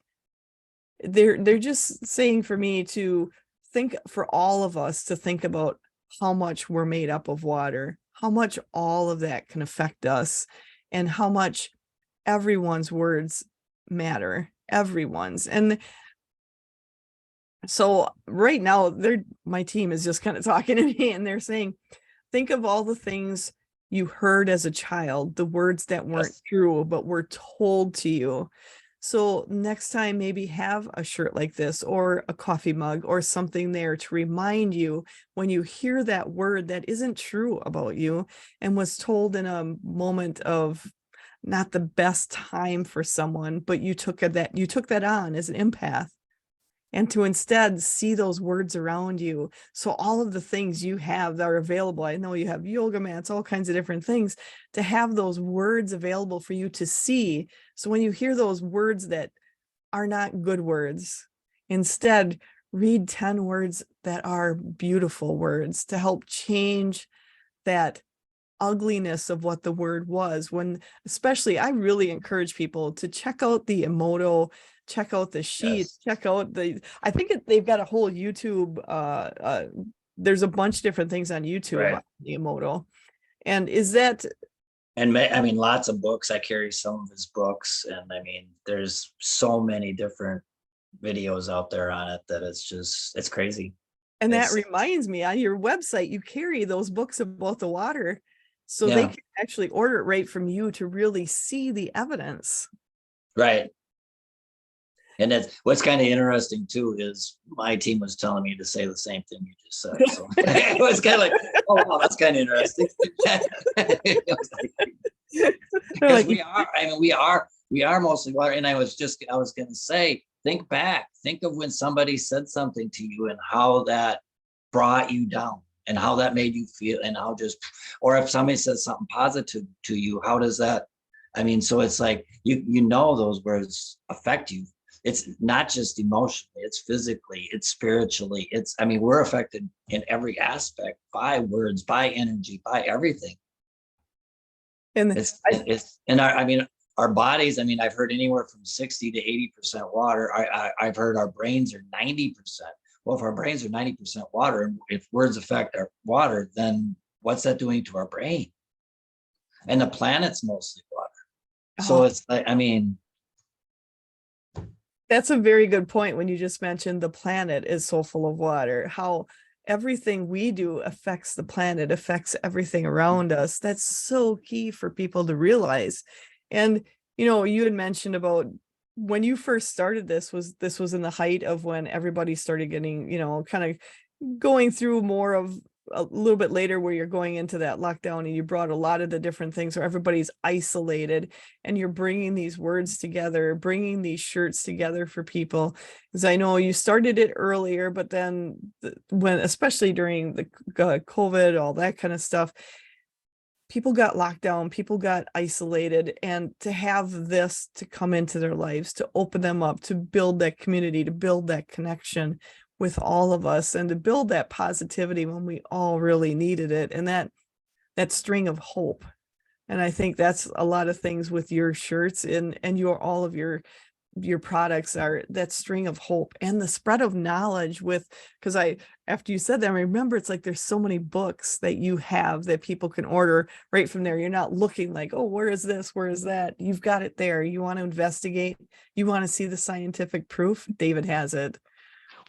They're just saying for me to think, for all of us to think about how much we're made up of water, how much all of that can affect us, and how much everyone's words matter, everyone's. And so right now my team is just kind of talking to me, and they're saying, think of all the things you heard as a child, the words that weren't true, but were told to you. So next time, maybe have a shirt like this or a coffee mug or something there to remind you when you hear that word that isn't true about you and was told in a moment of not the best time for someone, but you took that on as an empath. And to instead see those words around you. So all of the things you have that are available, I know you have yoga mats, all kinds of different things, to have those words available for you to see. So when you hear those words that are not good words, instead read 10 words that are beautiful words to help change that ugliness of what the word was. When, especially, I really encourage people to check out the Emoto, check out the sheets,
Yes.
check out I think they've got a whole YouTube, there's a bunch of different things on YouTube
Right.
on the Emoto. And is that,
And I mean, lots of books. I carry some of his books, and I mean, there's so many different videos out there on it that it's crazy.
and that
It's
reminds me, on your website, you carry those books about the water. So they
yeah,
can actually order it right from you to really see the evidence.
right. And that's what's kind of interesting too is my team was telling me to say the same thing you just said. So it was kind of like, oh wow, that's kind of interesting. It was like,
They're
because
like,
we are mostly water. And I was going to say, think back, think of when somebody said something to you and how that brought you down and how that made you feel, and how just, or if somebody says something positive to you, how does that, I mean, so it's like, those words affect you. It's not just emotionally, it's physically, it's spiritually, I mean, we're affected in every aspect by words, by energy, by everything.
and
It's and I mean, our bodies, I mean, I've heard anywhere from 60 to 80% water. I've heard our brains are 90%. Well, if our brains are 90% water, and if words affect our water, then what's that doing to our brain? And the planet's mostly water. So
oh,
it's like, I mean,
that's a very good point when you just mentioned the planet is so full of water, how everything we do affects the planet, affects everything around us. That's so key for people to realize. And, you had mentioned about when you first started this was in the height of when everybody started getting, kind of going through more of a little bit later where you're going into that lockdown, and you brought a lot of the different things where everybody's isolated, and you're bringing these words together, bringing these shirts together for people. Because I know you started it earlier, but then when, especially during the COVID, all that kind of stuff, people got locked down, people got isolated, and to have this to come into their lives, to open them up, to build that community, to build that connection with all of us, and to build that positivity when we all really needed it, and that string of hope. And I think that's a lot of things with your shirts and all of your products are that string of hope and the spread of knowledge with, because after you said that, I remember it's like there's so many books that you have that people can order right from there. You're not looking like, oh, where is this, where is that? You've got it there. You want to investigate, you want to see the scientific proof, David has it.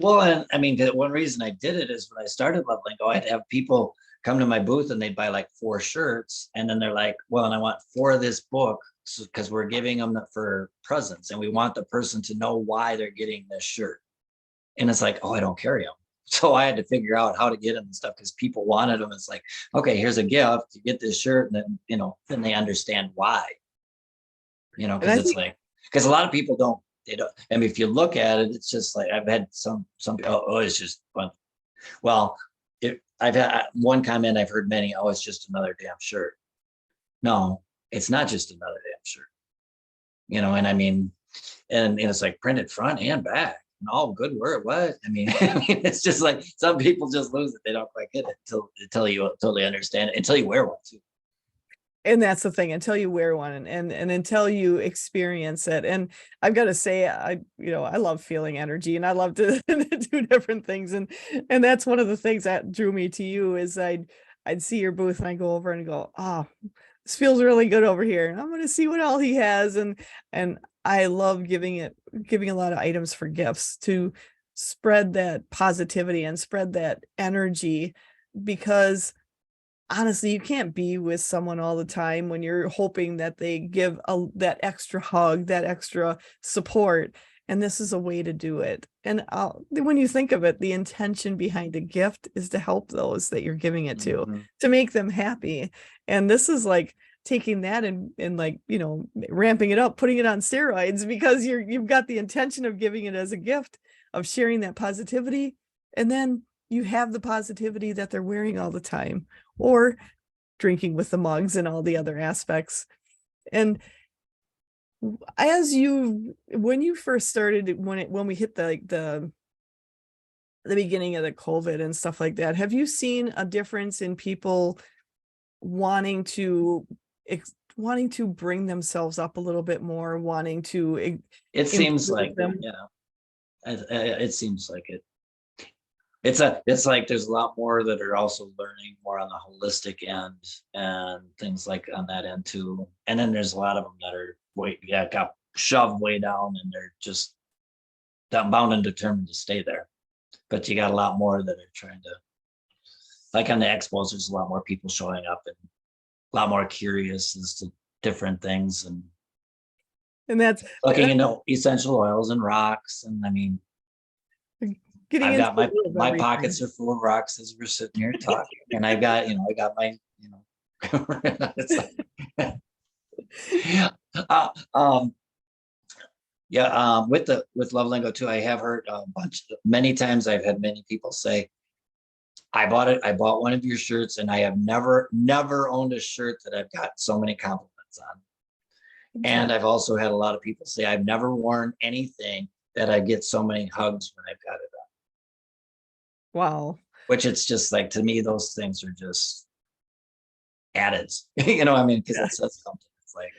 well, and I mean, the one reason I did it is when I started Love Lingo, I'd have people come to my booth and they'd buy like 4 shirts. And then they're like, well, and I want 4 of this book because we're giving them for presents and we want the person to know why they're getting this shirt. And it's like, oh, I don't carry them. So I had to figure out how to get them and stuff because people wanted them. It's like, okay, here's a gift, you get this shirt, and then they understand why,
And
because
I
it's
think,
like, because a lot of people don't, they don't, I mean, if you look at it, it's just like, I've had some, it's just fun. Well, I've had one comment, I've heard many, oh, it's just another damn shirt. No, it's not just another damn shirt, and I mean, and it's like printed front and back and all good word. What? I mean, it's just like some people just lose it. They don't quite get it until you totally understand it, until you wear one too.
and that's the thing, until you wear one and until you experience it. And I've got to say, I love feeling energy, and I love to do different things. And that's one of the things that drew me to you is I'd see your booth and I go over and go, oh, this feels really good over here. And I'm going to see what all he has. And I love giving a lot of items for gifts to spread that positivity and spread that energy, because honestly, you can't be with someone all the time when you're hoping that they give that extra hug, that extra support. And this is a way to do it. And when you think of it, the intention behind a gift is to help those that you're giving it
Mhm.
to make them happy. And this is like taking that and like, ramping it up, putting it on steroids, because you've got the intention of giving it as a gift, of sharing that positivity. And then you have the positivity that they're wearing all the time, or drinking with the mugs and all the other aspects. And when you first started, when we hit the beginning of the COVID and stuff like that, have you seen a difference in people wanting to bring themselves up a little bit more, wanting to
It seems
improve
like,
them.
it seems like it. It's like there's a lot more that are also learning more on the holistic end and things like on that end too. And then there's a lot of them that are got shoved way down, and they're just bound and determined to stay there. But you got a lot more that are trying to, like on the expos, there's a lot more people showing up and a lot more curious as to different things and
that's
looking into essential oils and rocks. And I mean,
getting
I've
into
got
a little
my
everything.
pockets are full of rocks as we're sitting here talking, and I got my it's like, with Love Lingo too, I have heard many times. I've had many people say, I bought one of your shirts, and I have never owned a shirt that I've got so many compliments on. And I've also had a lot of people say, I've never worn anything that I get so many hugs when I've got it on.
Wow.
Which it's just like, to me, those things are just added, I mean, because it says something. It's like,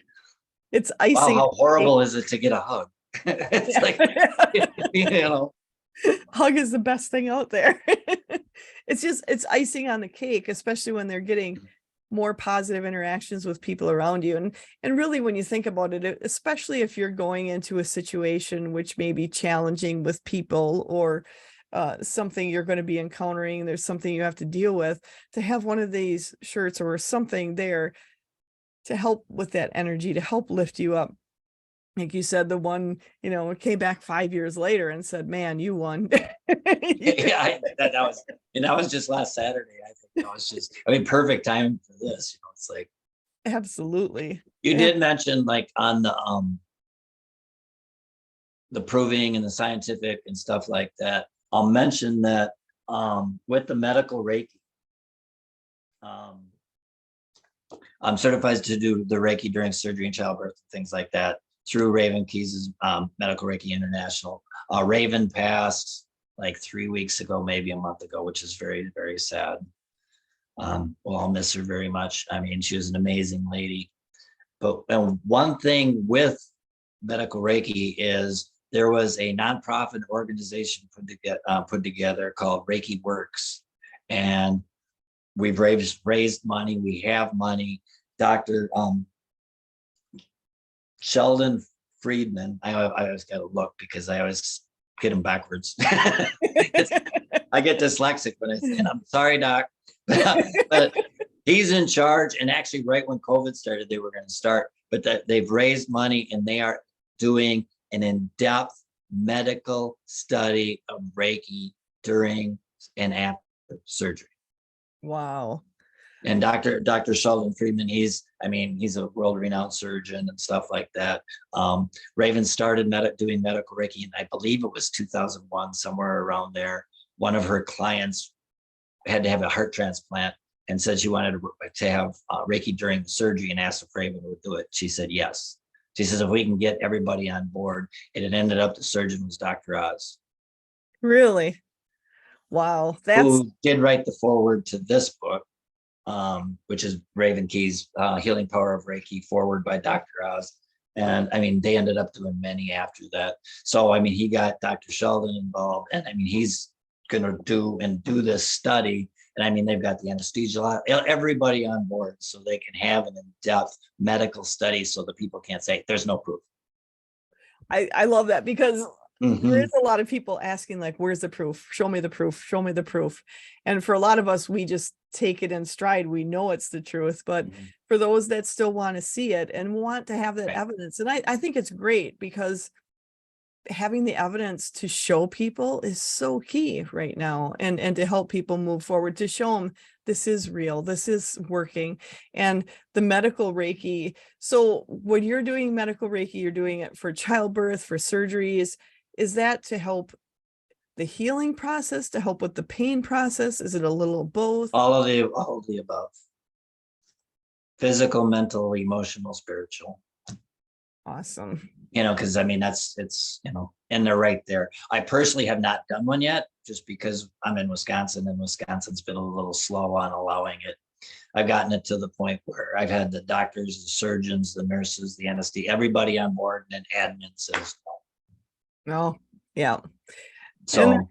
it's
wow,
icing.
how horrible is it to get a hug? It's like,
hug is the best thing out there. It's icing on the cake, especially when they're getting more positive interactions with people around you. And really, when you think about it, especially if you're going into a situation which may be challenging with people, or something you're going to be encountering, there's something you have to deal with, to have one of these shirts or something there to help with that energy, to help lift you up. Like you said, the one, came back 5 years later and said, man, you won.
Yeah, that was just last Saturday. I think that was just, perfect time for this. It's like,
absolutely.
You did mention, like, on the proving and the scientific and stuff like that. I'll mention that with the medical Reiki, I'm certified to do the Reiki during surgery and childbirth and things like that through Raven Keys' Medical Reiki International. Raven passed like 3 weeks ago, maybe a month ago, which is very, very sad. Well, I'll miss her very much. I mean, she was an amazing lady. But one thing with Medical Reiki is there was a nonprofit organization put together called Reiki Works, and we've raised money. We have money. Dr. Sheldon Friedman. I always got to look because I always get them backwards. I get dyslexic when I say it. I'm sorry, Doc. But he's in charge. And actually, right when COVID started, they were going to start. But they've raised money, and they are doing an in-depth medical study of Reiki during and after surgery.
Wow.
And Dr. Sheldon Friedman, he's a world-renowned surgeon and stuff like that. Raven started doing medical Reiki, and I believe it was 2001, somewhere around there. One of her clients had to have a heart transplant and said she wanted to have Reiki during the surgery, and asked if Raven would do it. She said yes. She says, if we can get everybody on board. And it ended up the surgeon was Dr. Oz.
Really? Wow.
Who did write the foreword to this book, which is Raven Keys, Healing Power of Reiki, foreword by Dr. Oz. And they ended up doing many after that. So, he got Dr. Sheldon involved, and he's going to do this study. And they've got the anesthesia, everybody on board, so they can have an in-depth medical study, so that people can't say there's no proof.
I love that, because there's a lot of people asking, like, where's the proof? Show me the proof. Show me the proof. And for a lot of us, we just take it in stride. We know it's the truth. But for those that still want to see it and want to have that evidence, and I think it's great, because having the evidence to show people is so key right now, and to help people move forward, to show them this is real, this is working. And the medical Reiki, so when you're doing medical Reiki, you're doing it for childbirth, for surgeries. Is that to help the healing process, to help with the pain process? Is it a little of both? All
of the above. Physical, mental, emotional, spiritual.
Awesome.
Because and they're right there. I personally have not done one yet, just because I'm in Wisconsin, and Wisconsin's been a little slow on allowing it. I've gotten it to the point where I've had the doctors, the surgeons, the nurses, the anesthesia, everybody on board, and then admin says
Oh, yeah. And
so.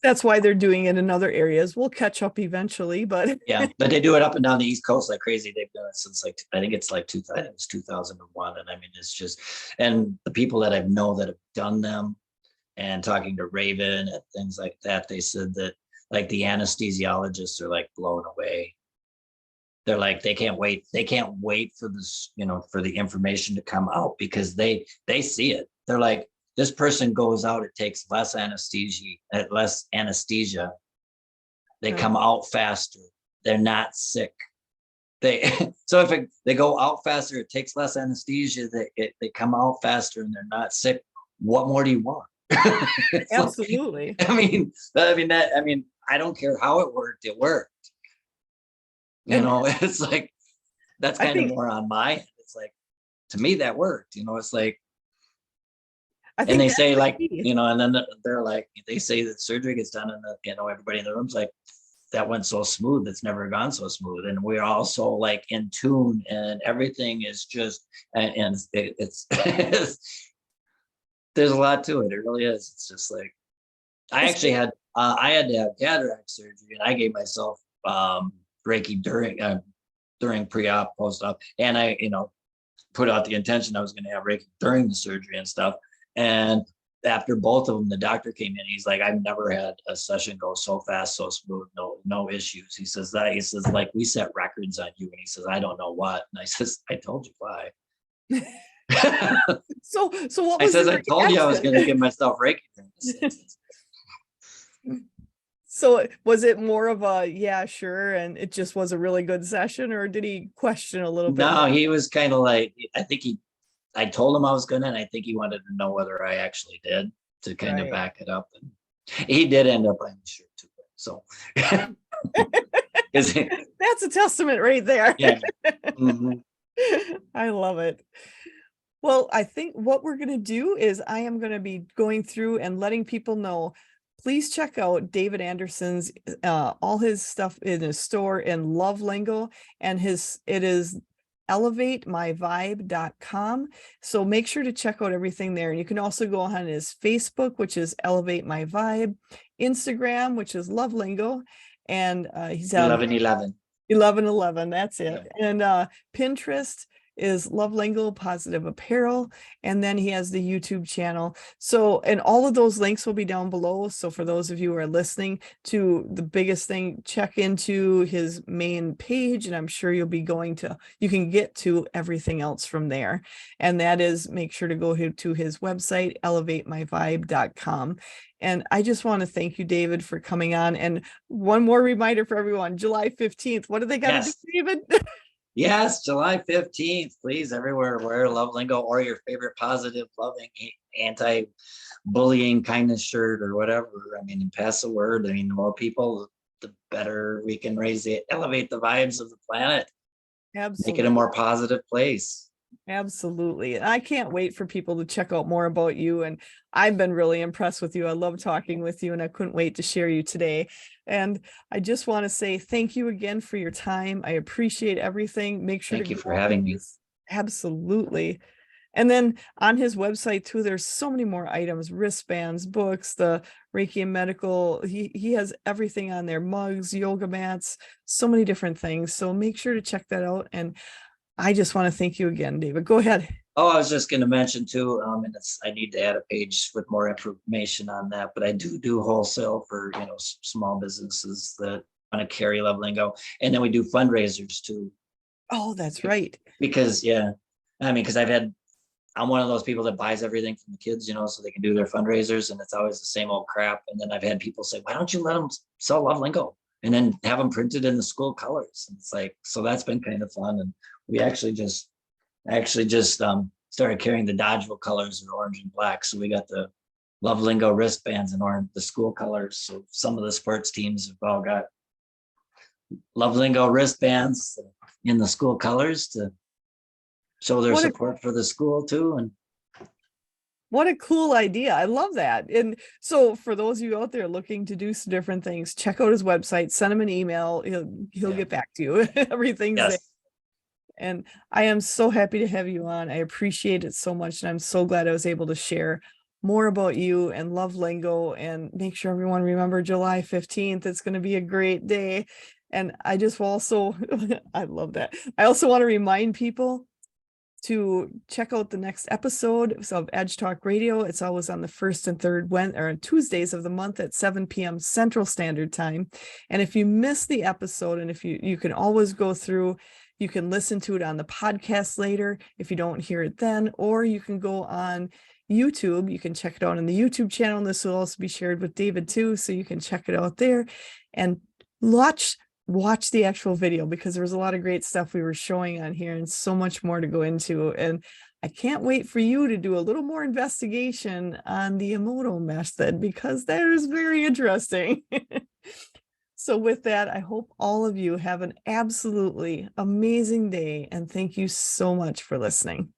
that's why they're doing it in other areas. We'll catch up eventually, but
Yeah, but they do it up and down the East Coast like crazy. They've done it since like I think it's 2001, and I mean it's just, and the people that I know that have done them, and talking to Raven and things like that, they said that like the anesthesiologists are like blown away. They're like they can't wait for this, for the information to come out, because they see it. They're like, this person goes out, it takes less anesthesia, they come out faster, they're not sick. So if they go out faster, it takes less anesthesia, they come out faster and they're not sick. What more do you want?
absolutely.
Like, I mean, I don't care how it worked, it worked. It's like, that's kind of more on my end. It's like, to me, that worked. It's like, and they say like, and then they're like, they say that surgery gets done and everybody in the room's like, that went so smooth. It's never gone so smooth. And we're also like in tune, and everything is just, and it's there's a lot to it. It really is. It's just like, I actually had to have cataract surgery, and I gave myself Reiki during pre-op, post-op, and I, put out the intention I was going to have Reiki during the surgery and stuff. And after both of them, the doctor came in. He's like, I've never had a session go so fast, so smooth, no issues. He says like, we set records on you. And he says, I don't know what. And I says, I told you why.
So what was
I told you I was going to give myself Reiki.
So was it more of a, yeah, sure, and it just was a really good session, or did he question a little bit?
No, he was kind of like, I told him I was gonna, and I think he wanted to know whether I actually did, to kind of back it up. And he did end up buying the shirt too. So
that's a testament right there.
Yeah. Mm-hmm.
I love it. Well, I think what we're going to do is I am going to be going through and letting people know, please check out David Anderson's, all his stuff in his store in Love Lingo, and it is elevatemyvibe.com. So make sure to check out everything there. And you can also go on his Facebook, which is Elevate My Vibe, Instagram, which is Love Lingo, and he's on 1111. That's it. Yeah. And Pinterest is Love Lingo Positive Apparel, and then he has the YouTube channel. So, and all of those links will be down below. So for those of you who are listening, to the biggest thing, check into his main page, and I'm sure you can get to everything else from there. And that is, make sure to go to his website, elevatemyvibe.com. And I just want to thank you, David, for coming on. And one more reminder for everyone, July 15th, what do they got to do, David?
Yes, July 15th, please, everywhere, wear Love Lingo or your favorite positive, loving, anti-bullying, kindness shirt or whatever. I mean, and pass the word. I mean, the more people, the better we can elevate the vibes of the planet. Absolutely. Make it a more positive place.
Absolutely. I can't wait for people to check out more about you. And I've been really impressed with you. I love talking with you, and I couldn't wait to share you today. And I just want to say thank you again for your time. I appreciate everything. Make sure
Thank you for having me.
Absolutely. And then on his website too, there's so many more items, wristbands, books, the Reiki and medical. He has everything on there, mugs, yoga mats, so many different things. So make sure to check that out. And I just want to thank you again, David. Go ahead.
Oh, I was just going to mention too, and I need to add a page with more information on that, but I do wholesale for, small businesses that want to carry Love Lingo. And then we do fundraisers too.
Oh, that's right.
Because I'm one of those people that buys everything from the kids, so they can do their fundraisers, and it's always the same old crap. And then I've had people say, why don't you let them sell Love Lingo and then have them printed in the school colors? And it's like, so that's been kind of fun. And we actually just started carrying the Dodgeville colors in orange and black. So we got the Love Lingo wristbands in orange, the school colors. So some of the sports teams have all got Love Lingo wristbands in the school colors to show their support for the school too. And
What a cool idea. I love that. And so for those of you out there looking to do some different things, check out his website, send him an email. He'll
Yeah.
get back to you. Everything's there.
Yes.
And I am so happy to have you on. I appreciate it so much. And I'm so glad I was able to share more about you and Love Lingo, and make sure everyone remember July 15th. It's going to be a great day. And I just also, I love that. I also want to remind people to check out the next episode of Edge Talk Radio. It's always on the first and third Tuesdays of the month at 7 p.m. Central Standard Time. And if you miss the episode, and if you can always go through, you can listen to it on the podcast later if you don't hear it then, or you can go on YouTube. You can check it out on the YouTube channel. And this will also be shared with David too, so you can check it out there and watch the actual video, because there was a lot of great stuff we were showing on here and so much more to go into. And I can't wait for you to do a little more investigation on the Emoto method, because that is very interesting. So with that, I hope all of you have an absolutely amazing day, and thank you so much for listening.